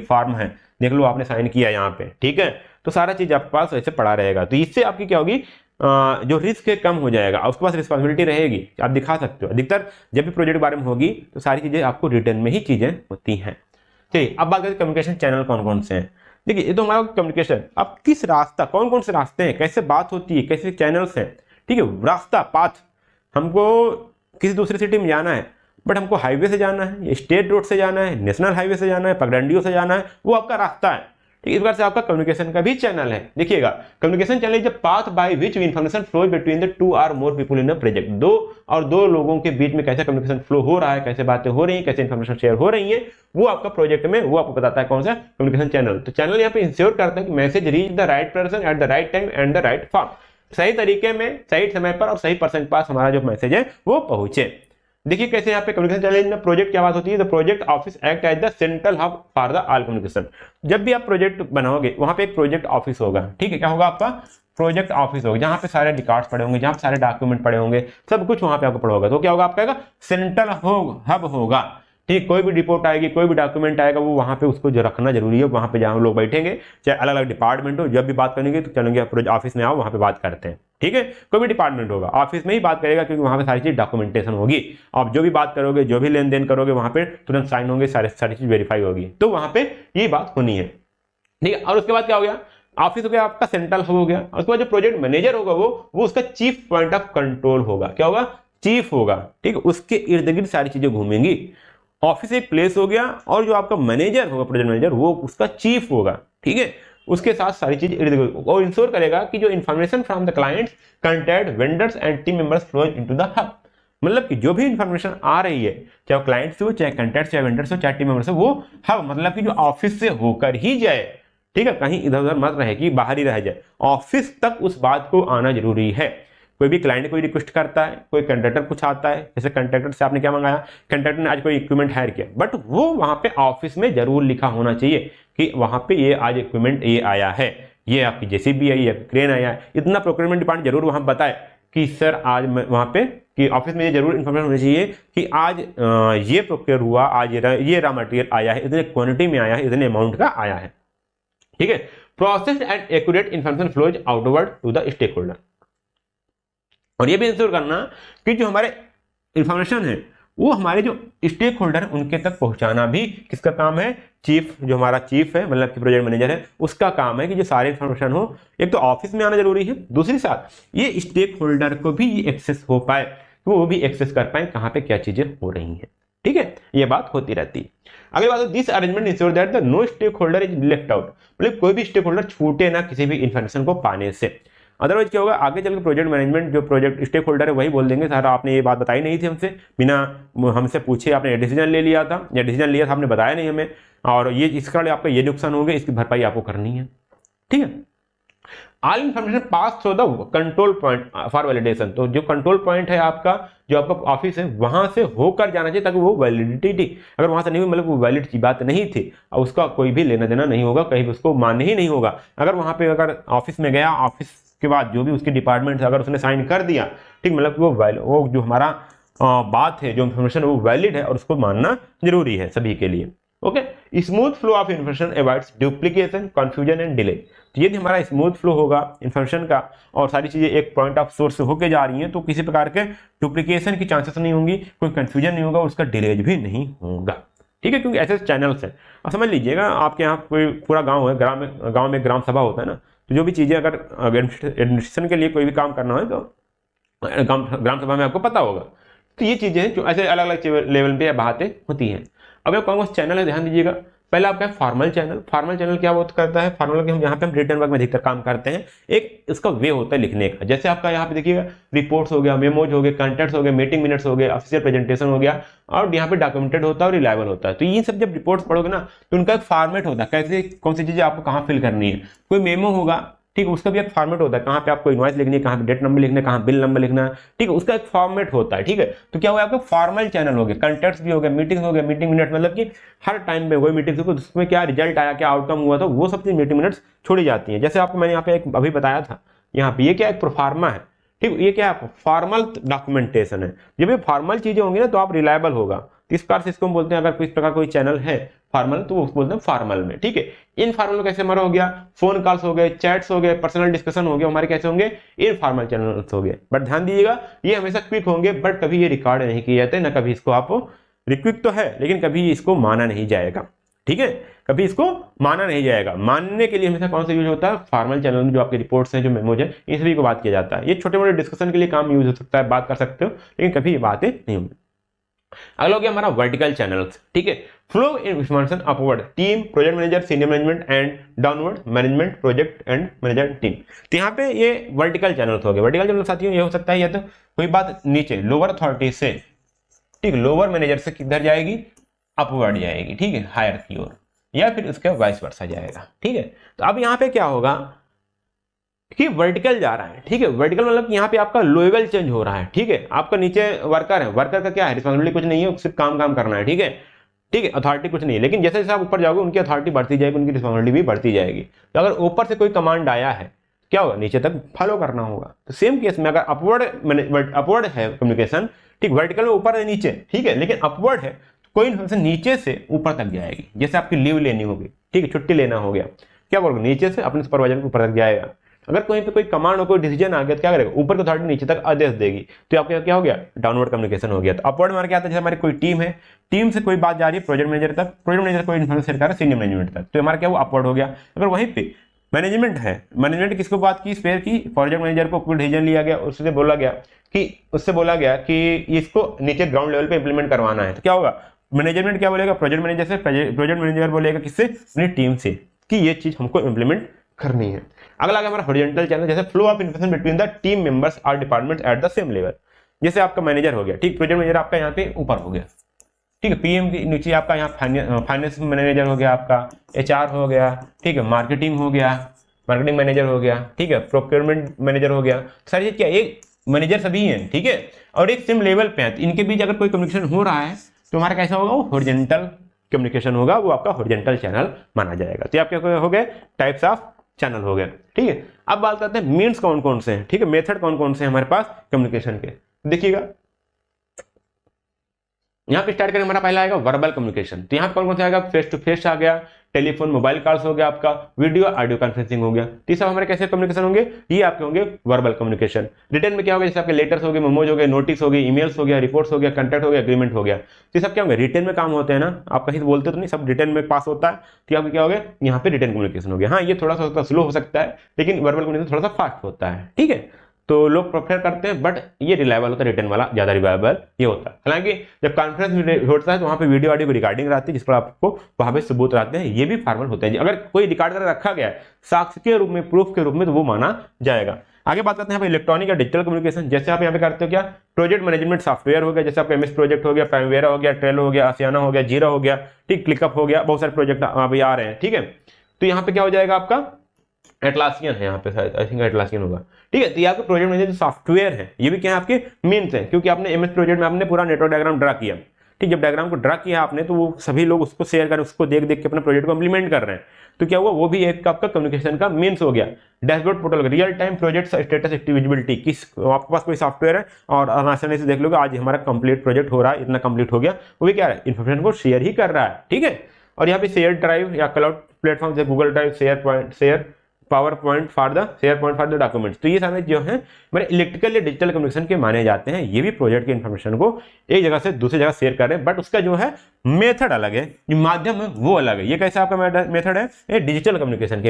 फॉर्म है, देख लो आपने साइन किया यहाँ पे, ठीक है, तो सारा चीज आपके पास वैसे पड़ा रहेगा, तो इससे आपकी क्या होगी, जो रिस्क है कम हो जाएगा, उसके पास रिस्पॉन्सिबिलिटी रहेगी, आप दिखा सकते हो। अधिकतर जब भी प्रोजेक्ट के बारे में होगी तो सारी चीजें आपको रिटर्न में ही चीजें होती हैं। ठीक, अब बात करें कम्युनिकेशन चैनल कौन कौन से हैं। देखिए ये तो हमारा कम्युनिकेशन, अब किस रास्ता, कौन कौन से रास्ते हैं, कैसे बात होती है, कैसे चैनल्स हैं, ठीक है, रास्ता, पाथ, हमको किसी दूसरी सिटी में जाना है, बट हमको हाईवे से जाना है, स्टेट रोड से जाना है, नेशनल हाईवे से जाना है, पगडंडियों से जाना है, वो आपका रास्ता है। ठीक, इस प्रकार से आपका कम्युनिकेशन का भी चैनल है। देखिएगा, communication channel is the path by which information flow between the 2 or more people in a project. दो लोगों के बीच में कैसे कम्युनिकेशन फ्लो हो रहा है, कैसे बातें हो रही हैं, कैसे इन्फॉर्मेशन शेयर हो रही है, वो आपका प्रोजेक्ट में वो आपको बताता है कौन सा कम्युनिकेशन चैनल। तो चैनल यहाँ पे इंश्योर करता है कि message reach the right person at the right time and the right form, सही तरीके में, सही समय पर और सही पर्सन के पास हमारा जो मैसेज है वो पहुंचे। देखिए कैसे यहाँ पे कम्युनिकेशन चैनल में प्रोजेक्ट क्या बात होती है, the project office act as the central hub for the all communication. जब भी आप प्रोजेक्ट बनाओगे वहां पे एक प्रोजेक्ट ऑफिस होगा, ठीक है, क्या होगा आपका प्रोजेक्ट ऑफिस होगा, जहां पे सारे रिकॉर्ड्स पड़े होंगे, जहां पे सारे डॉक्यूमेंट पड़े होंगे, सब कुछ वहां पे आपको पड़ा होगा। तो क्या होगा आपका सेंट्रल हब होगा, ठीक, कोई भी रिपोर्ट आएगी, कोई भी डॉक्यूमेंट आएगा, वो वहां पे उसको जो रखना जरूरी है, वहां पे जहां लोग बैठेंगे, चाहे अलग अलग डिपार्टमेंट हो, जब भी बात करेंगे तो चलेंगे ऑफिस में आओ, वहां पे बात करते हैं। ठीक है, कोई भी डिपार्टमेंट होगा ऑफिस में ही बात करेगा, क्योंकि वहां पे सारी चीज डॉक्यूमेंटेशन होगी। आप जो भी बात करोगे, जो भी लेन देन करोगे, वहां पे तुरंत साइन होंगे, सारी चीज वेरीफाई होगी, तो वहां पे ये बात होनी है। ठीक है, और उसके बाद क्या हो गया, ऑफिस हो गया आपका, सेंट्रल हब हो गया। उसके बाद जो प्रोजेक्ट मैनेजर होगा वो उसका चीफ पॉइंट ऑफ कंट्रोल होगा। क्या होगा, चीफ होगा, ठीक है, उसके इर्द गिर्द सारी चीजें घूमेंगी। ऑफिस एक प्लेस हो गया, और जो आपका मैनेजर होगा, प्रोजेक्ट मैनेजर, वो उसका चीफ होगा। ठीक है, उसके साथ सारी चीज इर्द गिर्द, और इंश्योर करेगा कि जो information from the clients, contact, vendors and team members flow into the hub. मतलब कि जो भी इंफॉर्मेशन आ रही है, चाहे क्लाइंट से हो, चाहे कंटेंट, चाहे वेंडर से, चाहे टीम मेंबर से, वो हब मतलब कि जो ऑफिस से होकर ही जाए, ठीक है, कहीं इधर उधर मत रहे कि बाहर ही रह जाए, ऑफिस तक उस बात को आना जरूरी है। कोई भी क्लाइंट कोई रिक्वेस्ट करता है, कोई कंट्रैक्टर कुछ आता है, जैसे कंट्रैक्टर से आपने क्या मंगाया, कंट्रैक्टर ने आज कोई इक्विपमेंट हायर किया, बट वो वहां पे ऑफिस में जरूर लिखा होना चाहिए कि वहां पे ये आज इक्विपमेंट ये आया है, ये आपकी जेसीबी आई है, क्रेन आया है, इतना प्रोक्योरमेंट डिपार्टमेंट जरूर वहां बताए कि सर आज वहां पे कि ऑफिस में ये जरूर इन्फॉर्मेशन होनी चाहिए कि आज ये प्रोक्योर हुआ, आज ये रॉ मटेरियल आया है, इतने क्वांटिटी में आया है, इतने अमाउंट का आया है, ठीक है। Processed and accurate information flows outward to the stakeholder, और ये भी इंश्योर करना कि जो हमारे इंफॉर्मेशन है वो हमारे जो स्टेक होल्डर है उनके तक पहुंचाना भी किसका काम है, चीफ, जो हमारा चीफ है मतलब कि प्रोजेक्ट मैनेजर है, उसका काम है कि जो सारे इंफॉर्मेशन हो एक तो ऑफिस में आना जरूरी है, दूसरी साथ ये स्टेक होल्डर को भी ये एक्सेस हो पाए, तो वो भी एक्सेस कर पाए कहाँ पे क्या चीजें हो रही हैं, ठीक है, ये बात होती रहती है। अगली बात, this arrangement ensure that the no stakeholder is left out, मतलब कोई भी स्टेक होल्डर छूटे ना किसी भी इंफॉर्मेशन को पाने से। अदरवाइज क्या होगा, आगे चलकर प्रोजेक्ट मैनेजमेंट जो प्रोजेक्ट स्टेक होल्डर है वही बोल देंगे सर आपने ये बात बताई नहीं थी हमसे, बिना हमसे पूछे आपने डिसीजन ले लिया था, या डिसीजन लिया था आपने बताया नहीं हमें, और ये इसका आपका ये नुकसान हो गया, इसकी भरपाई आपको करनी है, ठीक है। All information pass through the control point for validation, तो जो कंट्रोल पॉइंट है आपका, जो आपका ऑफिस है वहां से होकर जाना चाहिए ताकि वो वैलिडिटी, अगर वहां से नहीं हुई मतलब वो वैलिड की बात नहीं थी और उसका कोई भी लेना देना नहीं होगा, कहीं भी उसको मान्य ही नहीं होगा। अगर वहां पे अगर ऑफिस में गया, ऑफिस के बाद जो भी उसकी डिपार्टमेंट अगर उसने साइन कर दिया, ठीक, मतलब वो जो हमारा बात है, जो इन्फॉर्मेशन है वो वैलिड है और उसको मानना जरूरी है सभी के लिए, okay. Smooth flow of information avoids duplication, confusion and delay, तो यदि हमारा स्मूथ फ्लो होगा इन्फॉर्मेशन का और सारी चीजें एक पॉइंट ऑफ सोर्स से होके जा रही हैं तो किसी प्रकार के डुप्लीकेशन की चांसेस नहीं होंगी, कोई कंफ्यूजन नहीं होगा, उसका डिलेज भी नहीं होगा, ठीक है, क्योंकि ऐसे चैनल्स हैं। अब समझ लीजिएगा आपके यहाँ कोई पूरा गांव है, गांव में ग्राम सभा होता है ना, तो जो भी चीजें अगर एडमिनिस्ट्रेशन के लिए कोई भी काम करना है तो ग्राम सभा में आपको पता होगा, तो ये चीजें जो ऐसे अलग अलग लेवल पे बातें होती हैं। अब एक कौन सा चैनल है ध्यान दीजिएगा, पहला आपका है फॉर्मल चैनल। फॉर्मल चैनल क्या वो करता है, फॉर्मल के हम यहाँ पे हम रिटर्न वर्क में अधिकतर काम करते हैं, एक इसका वे होता है लिखने का, जैसे आपका यहाँ पे देखिएगा रिपोर्ट्स हो गया, मेमोज हो गए, कंटेंट्स हो गए, मीटिंग मिनट्स हो गए, ऑफिशियल प्रेजेंटेशन हो गया, और यहाँ पे डॉक्यूमेंटेड होता है और रिलायबल होता है। तो ये सब जब रिपोर्ट्स पढ़ोगे ना तो उनका एक फॉर्मेट होता है, कैसे कौन सी चीजें आपको कहाँ फिल करनी है। कोई मेमो होगा, ठीक, उसका भी एक फॉर्मेट होता है, कहाँ पे आपको इनवॉइस लिखनी है, कहाँ पे डेट नंबर लिखना है, कहाँ बिल नंबर लिखना है, ठीक है, उसका एक फॉर्मेट होता है, ठीक है। तो क्या हुआ आपका फॉर्मल चैनल हो गया, कंटेंट्स भी हो गया, मीटिंग हो गया, मीटिंग मिनट मतलब कि हर टाइम पे वही मीटिंग हो, उसमें क्या रिजल्ट आया, क्या आउटकम हुआ, तो वो सब चीज मीटिंग मिनट्स छोड़ी जाती है। जैसे आपको मैंने यहाँ पे एक अभी बताया था, यहाँ पे ये क्या एक प्रोफार्मा है, ठीक, ये क्या है फॉर्मल डॉक्यूमेंटेशन है। जब ये फॉर्मल चीजें होंगी ना तो आप रिलायबल होगा, इस प्रकार से इसको हम बोलते हैं, अगर किस प्रकार कोई चैनल है फॉर्मल तो वो बोलते हैं फॉर्मल में, ठीक है। इनफॉर्मल कैसे हमारा हो गया, फोन कॉल्स हो गए, चैट्स हो गए, पर्सनल डिस्कशन हो गया, हमारे कैसे होंगे, इनफॉर्मल चैनल्स हो गए। बट ध्यान दीजिएगा ये हमेशा क्विक होंगे, बट कभी ये रिकॉर्ड नहीं किए जाते, ना कभी इसको आप रिक्विक तो है लेकिन कभी इसको माना नहीं जाएगा, ठीक है, कभी इसको माना नहीं जाएगा। मानने के लिए हमेशा कौन सा यूज होता है, फॉर्मल चैनल में जो आपके रिपोर्ट्स हैं, जो मेमोज है, इन सभी को बात किया जाता है। ये छोटे मोटे डिस्कशन के लिए काम यूज हो सकता है, बात कर सकते हो, लेकिन कभी ये बातें नहीं होंगी। अगला हो गया हमारा वर्टिकल चैनल्स, ठीक है। Flow information upward, team, project manager, senior management and downward management, project and manager team. तो यहाँ पे ये वर्टिकल चैनल्स हो गए। वर्टिकल चैनल साथियों ये हो सकता है या तो कोई बात नीचे लोअर अथॉरिटी से, ठीक, लोअर मैनेजर से किधर जाएगी, अपवर्ड जाएगी, ठीक है, हायर की ओर, या फिर उसके वाइस वर्सा जाएगा, ठीक है। तो अब यहाँ पे क्या होगा कि वर्टिकल जा रहा है, ठीक है, वर्टिकल मतलब यहाँ पे आपका लेवल चेंज हो रहा है, ठीक है। आपका नीचे वर्कर है, वर्कर का क्या है, रिस्पॉन्सिबिलिटी कुछ नहीं है, सिर्फ काम करना है, ठीक है, ठीक है, अथॉरिटी कुछ नहीं है। लेकिन जैसे जैसे आप ऊपर जाओगे उनकी अथॉरिटी बढ़ती जाएगी, उनकी रिस्पॉन्सिबिलिटी भी बढ़ती जाएगी। तो अगर ऊपर से कोई कमांड आया है क्या होगा, नीचे तक फॉलो करना होगा। तो सेम केस में अगर अपवर्ड है कम्युनिकेशन, ठीक, वर्टिकल में ऊपर है नीचे, ठीक है, लेकिन अपवर्ड है कोई इन्फॉर्मेशन नीचे से ऊपर तक जाएगी। जैसे आपकी लीव लेनी होगी, ठीक है, छुट्टी लेना हो गया, क्या करोगे, नीचे से अपने सुपरवाइजर के ऊपर तक जाएगा। अगर कहीं पे कोई कमांड हो, कोई डिसीजन आ गया तो क्या करेगा, ऊपर की अथॉरिटी नीचे तक आदेश देगी, तो आपके क्या हो गया, डाउनवर्ड कम्युनिकेशन हो गया। तो अपवर्ड में क्या आता है, जैसे हमारी कोई टीम है, टीम से कोई बात जा रही है प्रोजेक्ट मैनेजर तक, प्रोजेक्ट मैनेजर कोई इन्फॉर्मेशन शेयर कर रहा है सीनियर मैनेजमेंट तक, तो हमारा क्या वो अपवर्ड हो गया। अगर वहीं पे मैनेजमेंट है, मैनेजमेंट किसको बात की, स्पेयर की, प्रोजेक्ट मैनेजर को कोई डिसीजन लिया गया, उससे बोला गया कि इसको नीचे ग्राउंड लेवल पे इंप्लीमेंट करवाना है, तो क्या होगा, मैनेजमेंट क्या बोलेगा, प्रोजेक्ट मैनेजर से, प्रोजेक्ट मैनेजर बोलेगा किससे, अपनी टीम से, कि ये चीज हमको इंप्लीमेंट करनी है। अगला हमारा हॉरिजॉन्टल चैनल, जैसे flow of information between the team members और departments at the same level. जैसे आपका मैनेजर हो गया, ठीक, प्रोजेक्ट मैनेजर आपका यहाँ पे ऊपर हो गया, ठीक है, पीएम के नीचे आपका यहाँ फाइनेंस मैनेजर हो गया, आपका एचआर हो गया, ठीक है, मार्केटिंग हो गया, मार्केटिंग मैनेजर हो गया, ठीक है, प्रोक्योरमेंट मैनेजर हो गया। सारी चीज क्या, एक मैनेजर सभी हैं, ठीक है, और एक सेम लेवल पे है, तो इनके बीच अगर कोई कम्युनिकेशन हो रहा है तो हमारा कैसा होगा, वो हॉरिजॉन्टल कम्युनिकेशन होगा, वो आपका हॉरिजॉन्टल चैनल माना जाएगा। तो आप क्या हो गए, टाइप्स ऑफ चैनल हो गए, ठीक है। अब बात करते हैं मीन्स कौन कौन से हैं, ठीक है, मेथड कौन कौन से हैं हमारे पास कम्युनिकेशन के। देखिएगा यहाँ पे स्टार्ट करें, हमारा पहला आएगा वर्बल कम्युनिकेशन। तो यहाँ पे कौन कौन सा आएगा, फेस टू फेस आ गया, टेलीफोन मोबाइल कॉल्स हो गया, आपका वीडियो ऑडियो कॉन्फ्रेंसिंग हो गया। तो ये सब हमारे कैसे कम्युनिकेशन होंगे, ये आपके होंगे वर्बल कम्युनिकेशन। रिटर्न में क्या होगा, जैसे आपके लेटर्स हो गए, मेमोज हो गए, नोटिस हो गए, ईमेल्स हो गया, रिपोर्ट्स हो गया, कंटेक्ट हो गया, एग्रीमेंट हो गया। तो ये सब क्या होंगे, रिटर्न में काम होते हैं ना, आप कहीं बोलते तो नहीं, सब रिटर्न में पास होता है। तो आपको क्या हो गया, यहाँ पे रिटर्न कम्युनिकेशन हो गया। हाँ, ये थोड़ा सा स्लो हो सकता है, लेकिन वर्बल कम्युनिकेशन थोड़ा सा फास्ट होता है, ठीक है। तो लोग प्रेफर करते हैं, बट ये रिलायबल होता है, रिटर्न वाला ज्यादा रिलायबल ये होता है। हालांकि जब कॉन्फ्रेंस होता है तो वहाँ पे वीडियो ऑडियो रिकॉर्डिंग रहती है, जिस पर आपको वहाँ पे सबूत रहते हैं, ये भी फॉर्मल होते हैं। अगर कोई रिकॉर्ड कर रखा गया है साक्ष्य के रूप में, प्रूफ के रूप में, तो वो माना जाएगा। आगे बात करते हैं यहाँ पे इलेक्ट्रॉनिक या डिजिटल कम्युनिकेशन। जैसे आप यहाँ पे करते हो क्या, प्रोजेक्ट मैनेजमेंट सॉफ्टवेयर हो गया, जैसे आपका एमएस प्रोजेक्ट हो गया, प्राइमेरा हो गया, ट्रेलो हो गया, आसियाना हो गया, जीरा हो गया, ठीक, क्लिकअप हो गया, बहुत सारे प्रोजेक्ट अभी आ रहे हैं, ठीक है। तो यहाँ पे क्या हो जाएगा, आपका एटलासियन है यहाँ पे, शायद आई थिंक एटलासियन होगा, ठीक है। तो ये आपके प्रोजेक्ट मैनेजर सॉफ्टवेयर है, ये भी क्या है, आपके मीन्स है, क्योंकि आपने एमएस प्रोजेक्ट में आपने पूरा नेटवर्क डायग्राम ड्रा किया, ठीक, जब डायग्राम को ड्रा किया आपने, तो वो सभी लोग उसको शेयर कर, उसको देख देख के अपने प्रोजेक्ट को इंप्लीमेंट कर रहे हैं। तो क्या हुआ, वो भी एक आपका कम्युनिकेशन का मीन्स हो गया। Dashboard portal, real time project status visibility, किस आपके पास कोई सॉफ्टवेयर है और आसानी से देख लोगे आज हमारा कंप्लीट प्रोजेक्ट हो रहा है, इतना कंप्लीट हो गया, वो भी क्या है, इन्फॉर्मेशन को शेयर ही कर रहा है, ठीक है। और यहाँ पे शेयर ड्राइव या क्लाउड प्लेटफॉर्म जैसे Google drive, share power point for the documents, तो ये सारे जो है मेरे इलेक्ट्रिकल या डिजिटल कम्युनिकेशन के माने जाते हैं। ये भी प्रोजेक्ट के इन्फॉर्मेशन को एक जगह से दूसरी जगह शेयर कर रहे हैं, बट उसका जो है मेथड अलग है, जो माध्यम है वो अलग है। ये कैसा आपका मेथड है, ये डिजिटल कम्युनिकेशन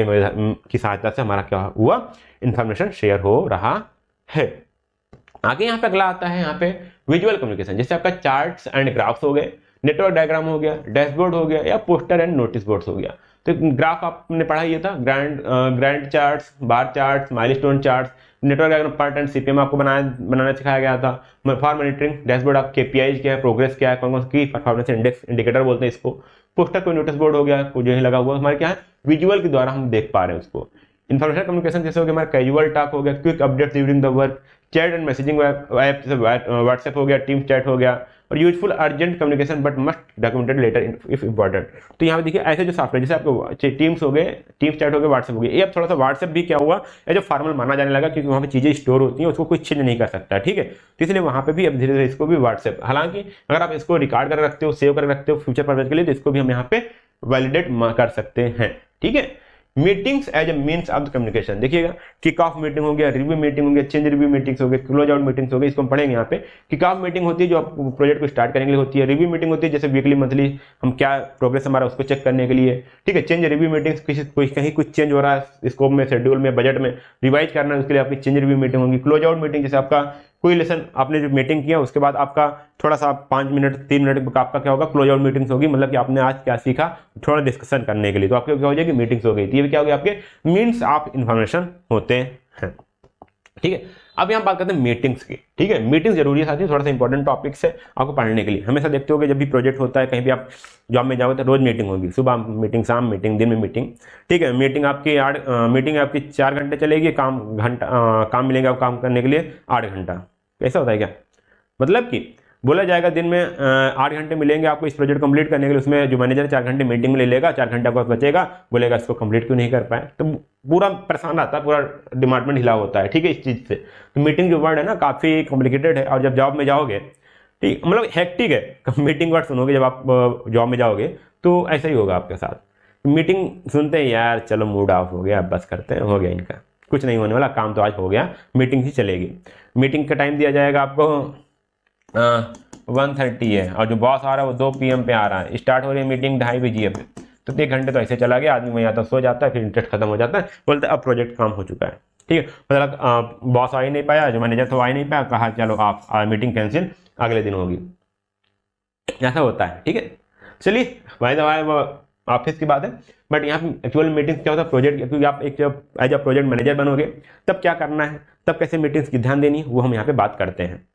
की सहायता से हमारा क्या हुआ, इन्फॉर्मेशन शेयर हो रहा है। आगे यहाँ पे अगला आता है यहाँ पे विजुअल कम्युनिकेशन, जैसे आपका चार्ट्स एंड ग्राफ्स हो गए, नेटवर्क डायग्राम हो गया, डैशबोर्ड हो गया, या पोस्टर एंड नोटिस बोर्ड्स हो गया। तो ग्राफ आपने पढ़ा ही था, grand charts, bar charts, milestone charts, network diagram part and CPM आपको बनाना सिखाया गया था। फॉर मॉनिटरिंग डैशबोर्ड, आप केपीआई क्या है, प्रोग्रेस क्या है, कौन कौन की परफॉर्मेंस इंडिकेटर बोलते हैं इसको। पोस्टर कोई नोटिस बोर्ड हो गया, जो ही लगा हुआ हमारे क्या है, विजुअल के द्वारा हम देख पा रहे हैं उसको। इन्फॉर्मेशन कम्युनिकेशन जैसे हो गया हमारा कैजुअल टॉक हो गया, quick update during the work, chat and messaging app जैसे व्हाट्सएप हो गया, टीम चैट हो गया, और useful urgent communication but must documented later if important. तो यहाँ पे देखिए ऐसे जो सॉफ्टवेयर जैसे आपको टीम्स हो गए, टीम चैट हो गए, व्हाट्सएप हो गया, ये अब थोड़ा सा व्हाट्सएप भी क्या हुआ, ये जो फॉर्मल माना जाने लगा, क्योंकि वहाँ पे चीजें स्टोर होती हैं, उसको कोई चेंज नहीं कर सकता, ठीक है। तो इसलिए वहाँ पे भी अब धीरे धीरे इसको भी व्हाट्सएप, हालांकि अगर आप इसको रिकॉर्ड कर रखते हो, सेव कर रखते हो फ्यूचर पर्पज के लिए, तो इसको भी हम यहाँ पे वैलिडेट कर सकते हैं, ठीक है। Meetings as a means of communication, देखिएगा किक ऑफ मीटिंग हो गया, रिव्यू मीटिंग हो गया, चेंज रिव्यू मीटिंग्स हो गए, क्लोज आउट मीटिंग्स हो गई, इसको हम पढ़ेंगे यहाँ पे। किक ऑफ मीटिंग होती है जो आप प्रोजेक्ट को स्टार्ट करने के लिए होती है, रिव्यू मीटिंग होती है जैसे वीकली मंथली हम क्या प्रोग्रेस हमारा उसको चेक करने के लिए, ठीक है। चेंज रिव्यू मीटिंग्स कहीं कुछ चेंज हो रहा है स्कोप में, शेड्यूल में, बजट में, रिवाइज करना है, उसके लिए आपकी चेंज रिव्यू मीटिंग होगी। क्लोज आउट मीटिंग जैसे आपका कोई लेसन आपने जो मीटिंग किया उसके बाद आपका थोड़ा सा 5 मिनट 3 मिनट आपका क्या होगा, क्लोज आउट मीटिंग्स होगी, मतलब कि आपने आज क्या सीखा थोड़ा डिस्कशन करने के लिए, तो आपके क्या हो जाएगी, मीटिंग्स हो गई। तो ये भी क्या हो गया, आपके मीन्स ऑफ इंफॉर्मेशन होते हैं, ठीक है। अब यहाँ बात करते हैं मीटिंग्स की, ठीक है। मीटिंग जरूरी है साथी, थोड़ा सा इंपॉर्टेंट टॉपिक्स है आपको पढ़ने के लिए। हमेशा देखते हो कि जब भी प्रोजेक्ट होता है, कहीं भी आप जॉब में जाओगे तो रोज मीटिंग होगी, सुबह मीटिंग, शाम मीटिंग, दिन में मीटिंग, ठीक है। मीटिंग आपकी 4 घंटे चलेगी, काम मिलेगा काम करने के लिए 8 घंटा। ऐसा होता है क्या, मतलब कि बोला जाएगा दिन में 8 घंटे मिलेंगे आपको इस प्रोजेक्ट कंप्लीट करने के लिए, उसमें जो मैनेजर 4 घंटे मीटिंग में ले लेगा, 4 घंटे आपको बचेगा, बोलेगा इसको कंप्लीट क्यों नहीं कर पाए, तो पूरा परेशान आता है, पूरा डिपार्टमेंट हिला होता है, ठीक है। इस चीज़ से तो मीटिंग जो वर्ड है ना काफ़ी कॉम्प्लिकेटेड है, और जब जॉब में जाओगे, ठीक मतलब हेक्टिक है, मीटिंग वर्ड सुनोगे जब आप जॉब में जाओगे तो ऐसा ही होगा आपके साथ। मीटिंग सुनते हैं यार चलो मूड ऑफ हो गया, बस करते हैं, हो गया इनका, कुछ नहीं होने वाला, काम तो आज हो गया, मीटिंग ही चलेगी। मीटिंग का टाइम दिया जाएगा आपको 1:30 है, और जो बॉस आ रहा है वो 2 PM पे आ रहा है, स्टार्ट हो रही है मीटिंग 2:30 बजे पे, तो 1 घंटे तो ऐसे चला गया, आदमी वहीं आता सो जाता है, फिर इंटरेस्ट खत्म हो जाता है, बोलते अब प्रोजेक्ट काम हो चुका है, ठीक है। मतलब बॉस आ ही नहीं पाया, जो मैनेजर था आ ही नहीं पाया, कहा चलो आप मीटिंग कैंसिल, अगले दिन होगी, ऐसा होता है, ठीक है। चलिए भाई ऑफिस की बात है, बट यहाँ पे एक्चुअल मीटिंग्स क्या होता है, प्रोजेक्ट, क्योंकि आप एक जब एज अ प्रोजेक्ट मैनेजर बनोगे तब क्या करना है, तब कैसे मीटिंग्स की ध्यान देनी, वो हम यहाँ पे बात करते हैं।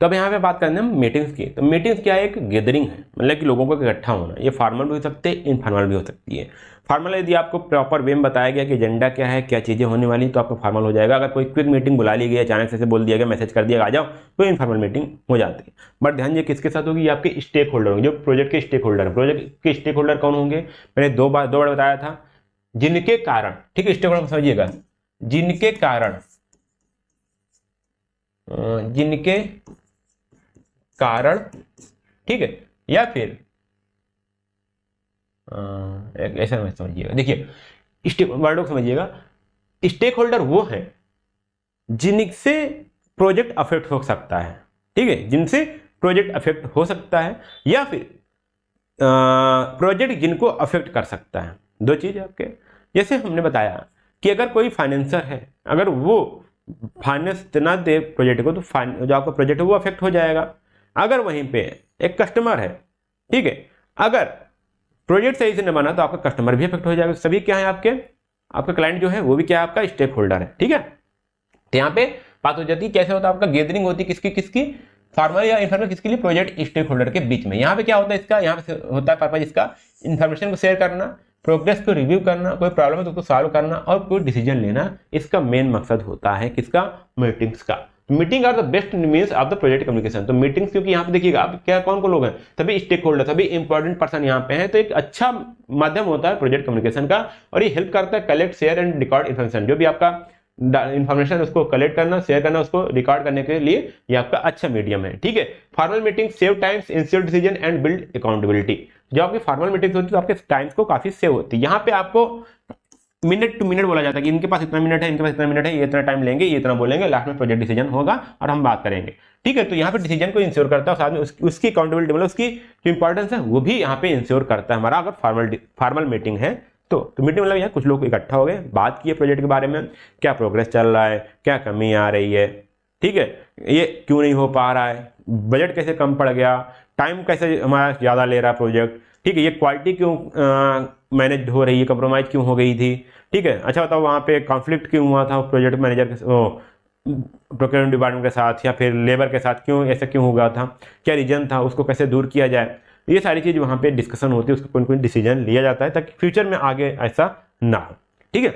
तो अब यहाँ पे बात करते हैं हम मीटिंग्स की। तो मीटिंग्स क्या है, एक गैदरिंग है, मतलब कि लोगों को इकट्ठा होना। ये फॉर्मल भी हो सकते हैं, इनफॉर्मल भी हो सकती है। फॉर्मल यदि आपको प्रॉपर वे में बताया गया कि एजेंडा क्या है, क्या चीज़ें होने वाली, तो आपको फॉर्मल हो जाएगा। अगर कोई क्विक मीटिंग बुला ली गई, अचानक से बोल दिया गया, मैसेज कर दिया आ जाओ, तो इनफॉर्मल मीटिंग हो जाती है। बट ध्यान ये किसके साथ होगी, ये आपके स्टेक होल्डर होंगे, जो प्रोजेक्ट के स्टेक होल्डर है। प्रोजेक्ट के स्टेक होल्डर कौन होंगे, मैंने दो बार बताया था, जिनके कारण, ठीक है, स्टेक होल्डर समझिएगा, जिनके कारण, ठीक है, या फिर ऐसा मत समझिएगा, देखिए वर्ड को समझिएगा, स्टेक होल्डर वो है जिनसे प्रोजेक्ट अफेक्ट हो सकता है, ठीक है, जिनसे प्रोजेक्ट अफेक्ट हो सकता है, या फिर प्रोजेक्ट जिनको अफेक्ट कर सकता है। दो चीज आपके, जैसे हमने बताया कि अगर कोई फाइनेंसर है, अगर वो फाइनेंस ना दे प्रोजेक्ट को, तो जो आपका प्रोजेक्ट है वो अफेक्ट हो जाएगा। अगर वहीं पे एक कस्टमर है, ठीक है, अगर प्रोजेक्ट सही से न बना तो आपका कस्टमर भी अफेक्ट हो जाएगा। सभी क्या है, आपका क्लाइंट जो है वो भी क्या है, आपका स्टेक होल्डर है, ठीक है। तो यहाँ पे बात हो जाती है, कैसे होता है आपका गैदरिंग होती है, किसकी फॉर्मल या इनफॉर्मल, किसके लिए, प्रोजेक्ट स्टेक होल्डर के बीच में। यहाँ पे क्या होता है इसका, यहाँ पे होता है पर्पज इसका, इन्फॉर्मेशन को शेयर करना, प्रोग्रेस को रिव्यू करना, कोई प्रॉब्लम है तो उसको सॉल्व करना, और कोई डिसीजन लेना। इसका मेन मकसद होता है किसका, मीटिंग्स का। Meeting are the best means of the project communication. तो मीटिंग्स, क्योंकि यहाँ पे देखिएगा आप क्या कौन लोग हैं, सभी स्टेक होल्डर, सभी इंपॉर्टेंट पर्सन यहाँ पे हैं, तो एक अच्छा माध्यम होता है प्रोजेक्ट कम्युनिकेशन का, और ये हेल्प करता है collect, share and record information. जो भी आपका इन्फॉर्मेशन उसको कलेक्ट करना, शेयर करना, उसको रिकॉर्ड करने के लिए ये आपका अच्छा मीडियम है, ठीक है। Formal meeting save times, ensure decision and build accountability. जो आपकी फॉर्मल मीटिंग्स होती है तो आपके टाइम्स को काफी सेव होती है। यहाँ पे आपको मिनट टू मिनट बोला जाता है कि इनके पास इतना मिनट है, इनके पास इतना मिनट है, ये इतना टाइम लेंगे, ये इतना बोलेंगे, लास्ट में प्रोजेक्ट डिसीजन होगा और हम बात करेंगे, ठीक है। तो यहाँ पे डिसीजन को इंश्योर करता है, साथ में उसकी अकाउंटेबिलिटी, मतलब उसकी जो इंपॉर्टेंस है वो भी यहाँ पे इंश्योर करता है हमारा, अगर फॉर्मल मीटिंग है तो मीटिंग मतलब यहाँ कुछ लोग इकट्ठा हो गए, बात किए प्रोजेक्ट के बारे में, क्या प्रोग्रेस चल रहा है, क्या कमी आ रही है, ठीक है, ये क्यों नहीं हो पा रहा है, बजट कैसे कम पड़ गया, टाइम कैसे हमारा ज़्यादा ले रहा है प्रोजेक्ट, ठीक है, ये क्वालिटी क्यों मैनेज हो रही है, कंप्रोमाइज क्यों हो गई थी, ठीक है, अच्छा बताओ वहाँ पे कॉन्फ्लिक्ट क्यों हुआ था प्रोजेक्ट मैनेजर के प्रोक्योरमेंट डिपार्टमेंट के साथ या फिर लेबर के साथ, क्यों ऐसा क्यों हो गया था, क्या रीजन था, उसको कैसे दूर किया जाए। ये सारी चीज़ वहाँ पे डिस्कशन होती है, उसका कोई डिसीजन लिया जाता है ताकि फ्यूचर में आगे ऐसा ना हो, ठीक है।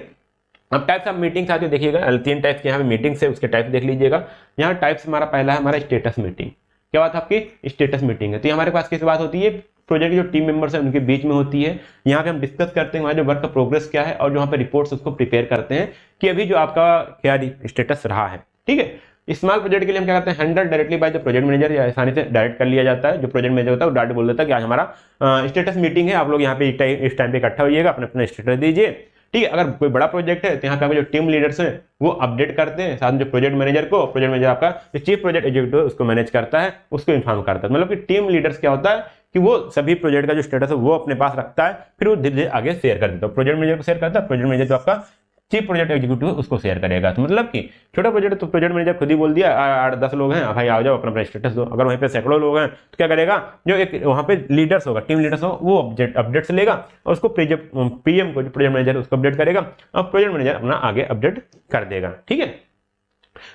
अब टाइप्स ऑफ मीटिंग्स आते देखिएगा, 3 टाइप्स के यहाँ पे मीटिंग्स है, उसके टाइप देख लीजिएगा। यहाँ टाइप्स हमारा पहला है हमारा स्टेटस मीटिंग। क्या बात आपकी स्टेटस मीटिंग है, तो हमारे पास किस बात होती है, प्रोजेक्ट के जो टीम मेंबर्स हैं उनके बीच में होती है। यहाँ पे हम डिस्कस करते हैं हमारे जो वर्क का प्रोग्रेस क्या है, और जो वहाँ पे रिपोर्ट्स उसको प्रिपेयर करते हैं कि अभी जो आपका क्या स्टेटस रहा है, ठीक है। स्मॉल प्रोजेक्ट के लिए हम क्या करते हैं, handle directly by the project manager, या आसानी से डायरेक्ट कर लिया जाता है। जो प्रोजेक्ट मैनेजर होता है वो डायरेक्ट बोल देता है कि आज हमारा स्टेटस मीटिंग है, आप लोग यहाँ पे इस टाइम पे इकट्ठा होइएगा, अपने अपने स्टेटस दीजिए, ठीक है। अगर कोई बड़ा प्रोजेक्ट है तो यहाँ पे आपके जो टीम लीडर्स हैं वो अपडेट करते हैं, साथ में जो प्रोजेक्ट मैनेजर आपका जो चीफ प्रोजेक्ट एग्जीक्यूटिव उसको मैनेज करता है, उसको इन्फॉर्म करता है। मतलब कि टीम लीडर्स क्या होता है कि वो सभी प्रोजेक्ट का जो स्टेटस है वो अपने पास रखता है, फिर वो धीरे धीरे आगे शेयर कर देता है। प्रोजेक्ट मैनेजर को शेयर करता है, प्रोजेक्ट मैनेजर जो आपका चीफ प्रोजेक्ट एग्जीक्यूटिव उसको शेयर करेगा। तो मतलब कि छोटा प्रोजेक्ट तो प्रोजेक्ट मैनेजर खुद ही बोल दिया 8-10 लोग हैं, भाई आ जाओ अपना स्टेटस दो। अगर वहीं पे सैकड़ों लोग हैं तो क्या करेगा, जो एक वहाँ पे लीडर्स होगा, टीम लीडर्स होगा, वो अपडेट्स लेगा और उसको पीएम को, जो प्रोजेक्ट मैनेजर उसको अपडेट करेगा और प्रोजेक्ट मैनेजर अपना आगे अपडेट कर देगा, ठीक है।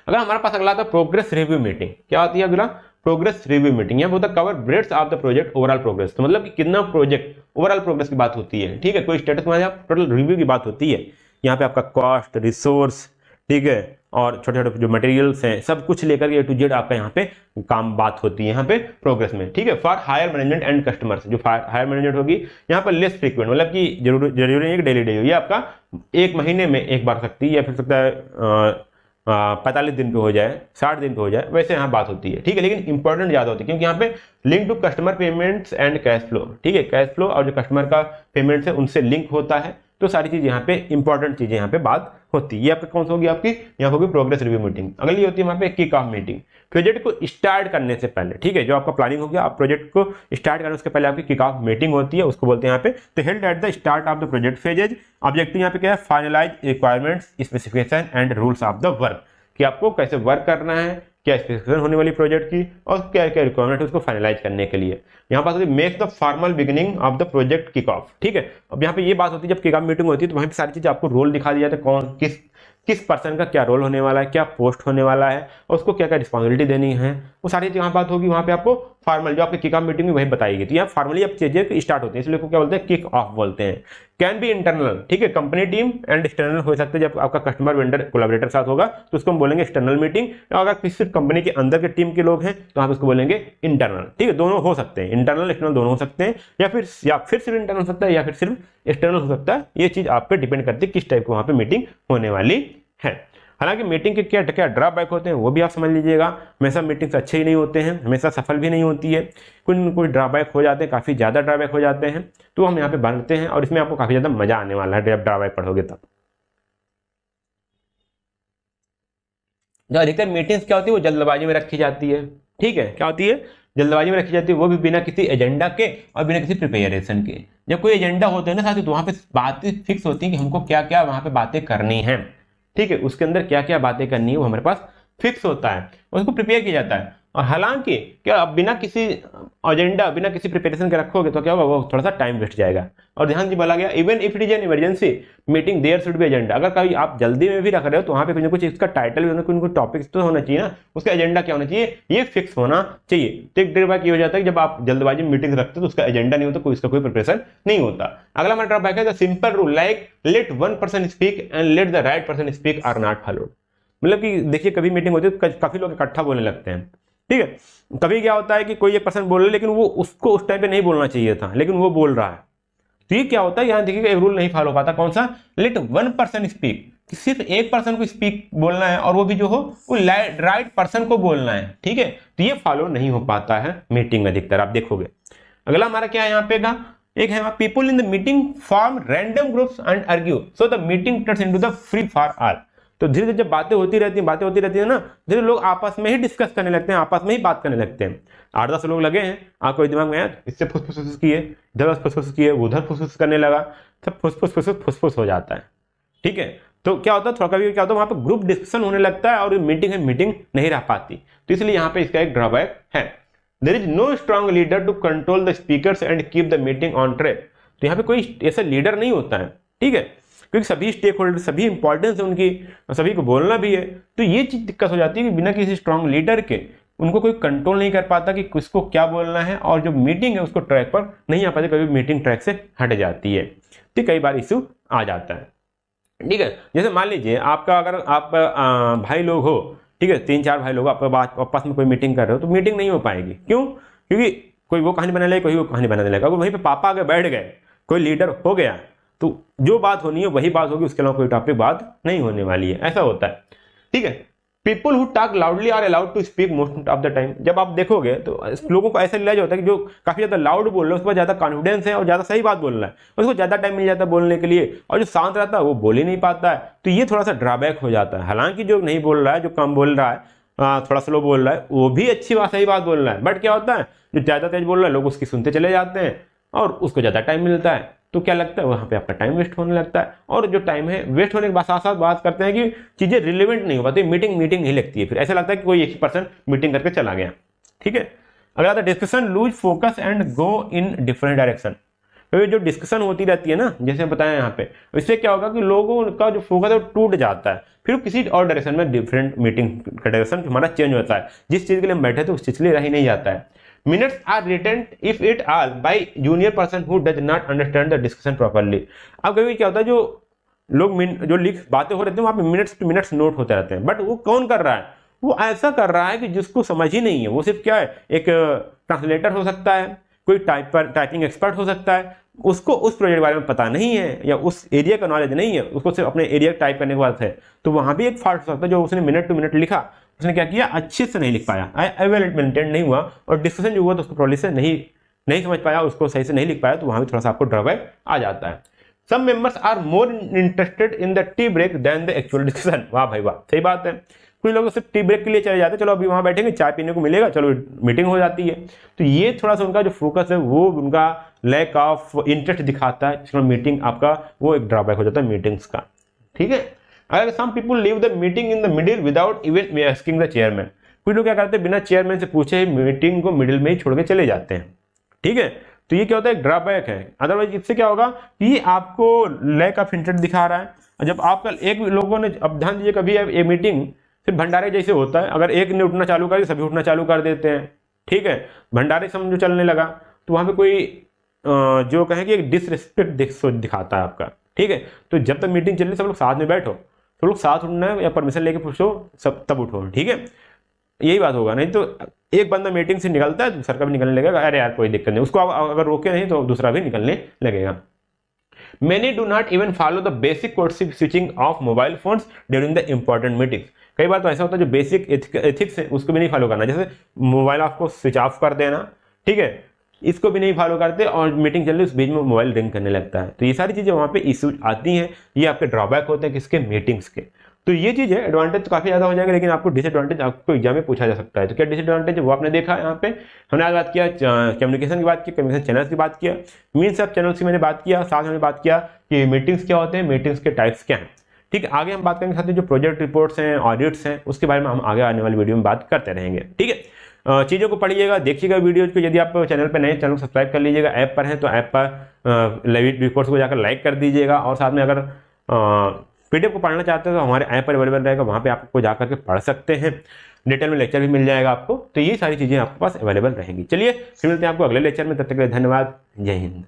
अगर हमारे पास अगला था प्रोग्रेस रिव्यू मीटिंग। क्या होती है अगला, प्रोग्रेस रिव्यू मीटिंग। यहाँ होता है cover breads of the project overall progress. तो मतलब कि कितना प्रोजेक्ट ओवरऑल प्रोग्रेस की बात होती है, ठीक है। कोई स्टेटस में टोटल रिव्यू की बात होती है। यहाँ पे आपका कॉस्ट, रिसोर्स, ठीक है, और छोटे छोटे जो मटेरियल्स हैं सब कुछ लेकर के A to Z आपका यहाँ पे काम बात होती है यहाँ पे प्रोग्रेस में, ठीक है। For higher management and customers, जो हायर मैनेजमेंट होगी यहाँ पर लेस फ्रीक्वेंट, मतलब कि जरूरी नहीं कि डेली हो, ये आपका 1 महीने में एक बार सकती है, या फिर सकता है 45 दिन पे हो जाए, 60 दिन पे हो जाए, वैसे यहाँ बात होती है, ठीक है। लेकिन इंपॉर्टेंट ज्यादा होती है क्योंकि यहाँ पे link to customer payments and cash flow, ठीक है। कैश फ्लो और जो कस्टमर का पेमेंट्स है उनसे लिंक होता है, तो सारी चीज यहाँ पे इंपॉर्टेंट चीजें यहाँ पे बात होती है। ये आपकी कौन सी होगी, आपकी यहाँ होगी प्रोग्रेस रिव्यू मीटिंग। अगली होती है वहाँ पे किक ऑफ मीटिंग, प्रोजेक्ट को स्टार्ट करने से पहले, ठीक है। जो आपका प्लानिंग हो गया, आप प्रोजेक्ट को स्टार्ट करने उसके पहले आपकी किक ऑफ मीटिंग होती है, उसको बोलते हैं यहाँ पे तो held at the start of the project phases. Objective यहाँ पे क्या है, finalise requirements, specification and rules of the work, कि आपको कैसे वर्क करना है, क्या स्पेसिफिकेशन होने वाली प्रोजेक्ट की, और क्या क्या रिक्वायरमेंट है उसको फाइनलाइज करने के लिए। यहाँ पास होती है make the formal beginning of the project kick off, ठीक है। अब यहाँ पे ये बात होती है जब किक ऑफ मीटिंग होती है तो वहीं पे सारी चीज आपको रोल दिखा दिया जाता है, कौन किस किस पर्सन का क्या रोल होने वाला है, क्या पोस्ट होने वाला है, और उसको क्या क्या रिस्पॉन्सिबिलिटी देनी है, वो सारी जहाँ बात होगी वहाँ पे आपको फॉर्मल जो आपके किक ऑफ मीटिंग में वही बताएगी। तो यहाँ फॉर्मली अब चीजें स्टार्ट होती है, इसलिए क्या बोलते हैं, किक ऑफ बोलते हैं। कैन बी इंटरनल, ठीक है, कंपनी टीम एंड एक्सटर्नल हो सकते हैं। जब आपका कस्टमर वेंडर कोलैबोरेटर साथ होगा तो उसको हम बोलेंगे एक्सटर्नल मीटिंग, और अगर किसी कंपनी के अंदर के टीम के लोग हैं तो आप उसको बोलेंगे इंटरनल। ठीक है, दोनों हो सकते हैं, इंटरनल एक्सटर्नल दोनों हो सकते हैं, या फिर सिर्फ इंटरनल हो सकता है या फिर सिर्फ एक्सटर्नल हो सकता है। ये चीज आप पे डिपेंड करती है किस टाइप की वहां पे मीटिंग होने वाली है। हालांकि मीटिंग के क्या क्या ड्रॉबैक होते हैं वो भी आप समझ लीजिएगा। हमेशा मीटिंग्स अच्छे ही नहीं होते हैं, हमेशा सफल भी नहीं होती है, कुछ ड्रॉबैक हो जाते हैं, काफ़ी ज़्यादा ड्रॉबैक हो जाते हैं। तो हम यहाँ पे बनते हैं और इसमें आपको काफ़ी ज़्यादा मजा आने वाला है जब ड्रॉबैक पढ़ोगे तब। जो अधिकतर मीटिंग्स क्या होती है वो जल्दबाजी में रखी जाती है। ठीक है, क्या होती है, जल्दबाजी में रखी जाती है, वो भी बिना किसी एजेंडा के और बिना किसी प्रिपेरेशन के। जब कोई एजेंडा होता है ना साथी, तो वहाँ पे बातें फिक्स होती है कि हमको क्या क्या वहाँ पे बातें करनी है। ठीक है, उसके अंदर क्या क्या बातें करनी है वो हमारे पास फिक्स होता है, उसको प्रिपेयर किया जाता है। और हालांकि क्या अब बिना किसी एजेंडा बिना किसी प्रिपरेशन के रखोगे तो क्या होगा, वो थोड़ा सा टाइम वेस्ट जाएगा। और ध्यान से बोला गया, even if it is an emergency meeting there should be agenda. अगर कभी आप जल्दी में भी रख रहे हो तो वहाँ पे कुछ ना कुछ इसका टाइटल भी होना, कुछ टॉपिक्स तो होना चाहिए ना, उसका एजेंडा क्या होना चाहिए, ये फिक्स होना चाहिए। तो एक ड्रॉबैक ये हो जाता है कि जब आप जल्दबाजी में मीटिंग रखते हो तो उसका एजेंडा नहीं होता, कोई इसका कोई प्रिपरेशन नहीं होता। अगला हमारा ड्रॉबैक है simple rule like let one person speak and let the right person speak are not followed. मतलब कि देखिए कभी मीटिंग होती है तो काफी लोग इकट्ठा बोलने लगते हैं। ठीक है, कभी क्या होता है कि कोई एक पर्सन बोल रहा है लेकिन वो उसको उस टाइम पे नहीं बोलना चाहिए था, लेकिन वो बोल रहा है। तो ये क्या होता है, यहाँ देखिए एक रूल नहीं फॉलो पाता, कौन सा, लेट वन पर्सन स्पीक, सिर्फ एक पर्सन को स्पीक बोलना है और वो भी जो हो वो राइट पर्सन को बोलना है। ठीक है, तो ये फॉलो नहीं हो पाता है मीटिंग में अधिकतर, आप देखोगे। अगला हमारा क्या है यहाँ पे का, एक है people in the meeting form random groups and argue so the meeting turns into the free for all. तो धीरे धीरे जब बातें होती रहती है ना, धीरे लोग आपस में ही डिस्कस करने लगते हैं, आपस में ही बात करने लगते हैं। 8-10 लोग लगे हैं, आपको दिमाग में आया इससे फुसफुस किए, इधर फुसफुस किए, उधर फुसफुस करने लगा, सब फुसफुस हो जाता है। ठीक है, तो क्या होता है, थोड़ा कभी क्या होता है वहां पर ग्रुप डिस्कशन होने लगता है और मीटिंग है मीटिंग नहीं रह पाती। तो इसलिए यहाँ पे इसका एक ड्रॉबैक है, there is no strong leader to control the speakers and keep the meeting on track. तो यहाँ पे कोई ऐसा लीडर नहीं होता है। ठीक है, क्योंकि सभी स्टेक होल्डर, सभी इंपॉर्टेंस है उनकी, सभी को बोलना भी है। तो ये चीज दिक्कत हो जाती है कि बिना किसी स्ट्रांग लीडर के उनको कोई कंट्रोल नहीं कर पाता कि किसको क्या बोलना है, और जो मीटिंग है उसको ट्रैक पर नहीं आ पाती, कभी मीटिंग ट्रैक से हट जाती है। तो कई बार इशू आ जाता है। ठीक है, जैसे मान लीजिए आपका अगर आप भाई लोग हो, ठीक है, 3-4 भाई लोग आपस में कोई मीटिंग कर रहे हो, तो मीटिंग नहीं हो पाएगी। क्यों, क्योंकि कोई वो कहानी बना लेगा, कोई वो कहानी बना लेगा। अगर वहीं पे पापा आगे बैठ गए, कोई लीडर हो गया, तो जो बात होनी है वही बात होगी, उसके अलावा कोई टॉपिक बात नहीं होने वाली है, ऐसा होता है। ठीक है, people who talk loudly are allowed to speak most of the time. जब आप देखोगे तो लोगों को ऐसा रिलाइज होता है कि जो काफी ज्यादा लाउड बोल रहे हैं उसके पास ज्यादा कॉन्फिडेंस है और ज्यादा सही बात बोल रहा है, उसको ज्यादा टाइम मिल जाता है बोलने के लिए, और जो शांत रहता है वो बोल ही नहीं पाता है। तो ये थोड़ा सा ड्रॉबैक हो जाता है। हालांकि जो नहीं बोल रहा है, जो कम बोल रहा है, थोड़ा स्लो बोल रहा है, वो भी अच्छी बात, सही बात बोल रहा है, बट क्या होता है जो ज्यादा तेज बोल रहा है लोग उसकी सुनते चले जाते हैं और उसको ज्यादा टाइम मिलता है। तो क्या लगता है, वहां पे आपका टाइम वेस्ट होने लगता है, और जो टाइम है वेस्ट होने के साथ साथ बात करते हैं कि चीजें रिलेवेंट नहीं हो पाती, मीटिंग नहीं लगती है, फिर ऐसा लगता है कि कोई एक ही पर्सन मीटिंग करके चला गया। ठीक है, अगला था discussion loose focus and go in different direction. तो जो डिस्कशन होती रहती है ना, जैसे बताया यहाँ पे, इससे क्या होगा कि लोगों का जो फोकस है वो टूट जाता है, फिर किसी और डायरेक्शन में डिफरेंट मीटिंग का डायरेक्शन हमारा चेंज होता है। जिस चीज के लिए हम बैठे थे उस चीज के लिए रह ही नहीं जाता है। Minutes are written if it all by junior person who does not understand the discussion properly। अब कभी क्या होता है, जो लोग जो लिख बातें हो रहे थे वहां पे मिनट्स टू मिनट्स नोट होते रहते हैं, बट वो कौन कर रहा है, वो ऐसा कर रहा है कि जिसको समझ ही नहीं है। वो सिर्फ क्या है, एक ट्रांसलेटर हो सकता है, कोई टाइपिंग एक्सपर्ट हो सकता है, उसको उस प्रोजेक्ट के बारे में पता नहीं है या उस एरिया का नॉलेज नहीं है, उसको सिर्फ अपने एरिया टाइप करने के बाद है, तो वहां भी एक फॉल्ट हो सकता है। जो उसने मिनट टू मिनट लिखा, उसने क्या किया, अच्छे से नहीं लिख पाया, वेल मेंटेन नहीं हुआ, और डिस्कशन जो हुआ तो उसको प्रॉब्लम से नहीं समझ पाया, उसको सही से नहीं लिख पाया, तो वहां भी थोड़ा सा आपको ड्रॉबैक आ जाता है। Some members are more interested in the tea break than the actual discussion. वाह भाई वाह, सही बात है। कुछ लोग सिर्फ टी ब्रेक के लिए चले जाते हैं, चलो अभी वहां बैठेंगे, चाय पीने को मिलेगा, चलो मीटिंग हो जाती है। तो ये थोड़ा सा उनका जो फोकस है वो उनका लैक ऑफ इंटरेस्ट दिखाता है, मीटिंग आपका वो एक ड्रॉबैक हो जाता है मीटिंग्स का। ठीक है, अगर some people leave the meeting in the middle without even asking the chairman. कुछ लोग क्या करते हैं, बिना चेयरमैन से पूछे मीटिंग को मिडिल में ही छोड़ के चले जाते हैं। ठीक है, तो ये क्या होता है, एक ड्रॉबैक है। अदरवाइज इससे क्या होगा कि आपको लैक ऑफ इंटरेस्ट दिखा रहा है। जब आपका एक लोगों ने, अब ध्यान दीजिए, कभी ये मीटिंग सिर्फ भंडारे जैसे होता है, अगर एक ने उठना चालू कर दिया सभी उठना चालू कर देते हैं, ठीक है, भंडारे समझो चलने लगा, तो वहाँ पे कोई जो कहे कि एक डिसरिस्पेक्ट दिखाता है आपका, ठीक है। तो जब तक मीटिंग चल रही सब लोग साथ में बैठो, सब लोग साथ उठना है या परमिशन लेके पूछो, सब तब उठो, ठीक है, यही बात होगा। नहीं तो एक बंदा मीटिंग से निकलता है दूसरा का भी निकलने लगेगा, अरे यार कोई दिक्कत नहीं, उसको अगर रोके नहीं तो दूसरा भी निकलने लगेगा। Many do not even follow the basic courtesy switching of mobile phones during the important meetings. कई बार तो ऐसा होता है जो बेसिक एथिक्स है उसको भी नहीं फॉलो करना, जैसे मोबाइल आपको स्विच ऑफ कर देना, ठीक है, इसको भी नहीं फॉलो करते और मीटिंग चल रही उस बीच में मोबाइल रिंग करने लगता है। तो ये सारी चीज़ें वहाँ पे इशू आती हैं, ये आपके ड्रॉबैक होते हैं किसके, मीटिंग्स के। तो ये चीज़ है, एडवांटेज तो काफ़ी ज़्यादा हो जाएगा, लेकिन आपको डिसएडवांटेज आपको एग्जाम में पूछा जा सकता है। तो क्या डिसएडवांटेज है वो आपने देखा यहाँ पे, हमने आज बात किया कम्युनिकेशन की बात की, कम्युनिकेशन चैनल्स की बात किया, मीन्स ऑफ चैनल्स की मैंने बात किया, साथ में बात किया कि मीटिंग्स क्या होते हैं, मीटिंग्स के टाइप्स क्या हैं, ठीक है। आगे हम बात करेंगे साथ ही जो प्रोजेक्ट रिपोर्ट्स हैं, ऑडिट्स हैं, उसके बारे में हम आगे आने वाली वीडियो में बात करते रहेंगे, ठीक है। चीज़ों को पढ़िएगा, देखिएगा वीडियोज को। यदि आप चैनल पर नए, चैनल को सब्सक्राइब कर लीजिएगा, ऐप पर हैं तो ऐप पर लाइव रिपोर्ट्स को जाकर लाइक कर दीजिएगा, और साथ में अगर PDF को पढ़ना चाहते हो तो हमारे ऐप पर अवेलेबल रहेगा, वहाँ पे आपको जाकर के पढ़ सकते हैं, डिटेल में लेक्चर भी मिल जाएगा आपको। तो ये सारी चीज़ें आपके पास अवेलेबल रहेंगी। चलिए फिर मिलते हैं आपको अगले लेक्चर में, तब तक के लिए धन्यवाद, जय हिंद।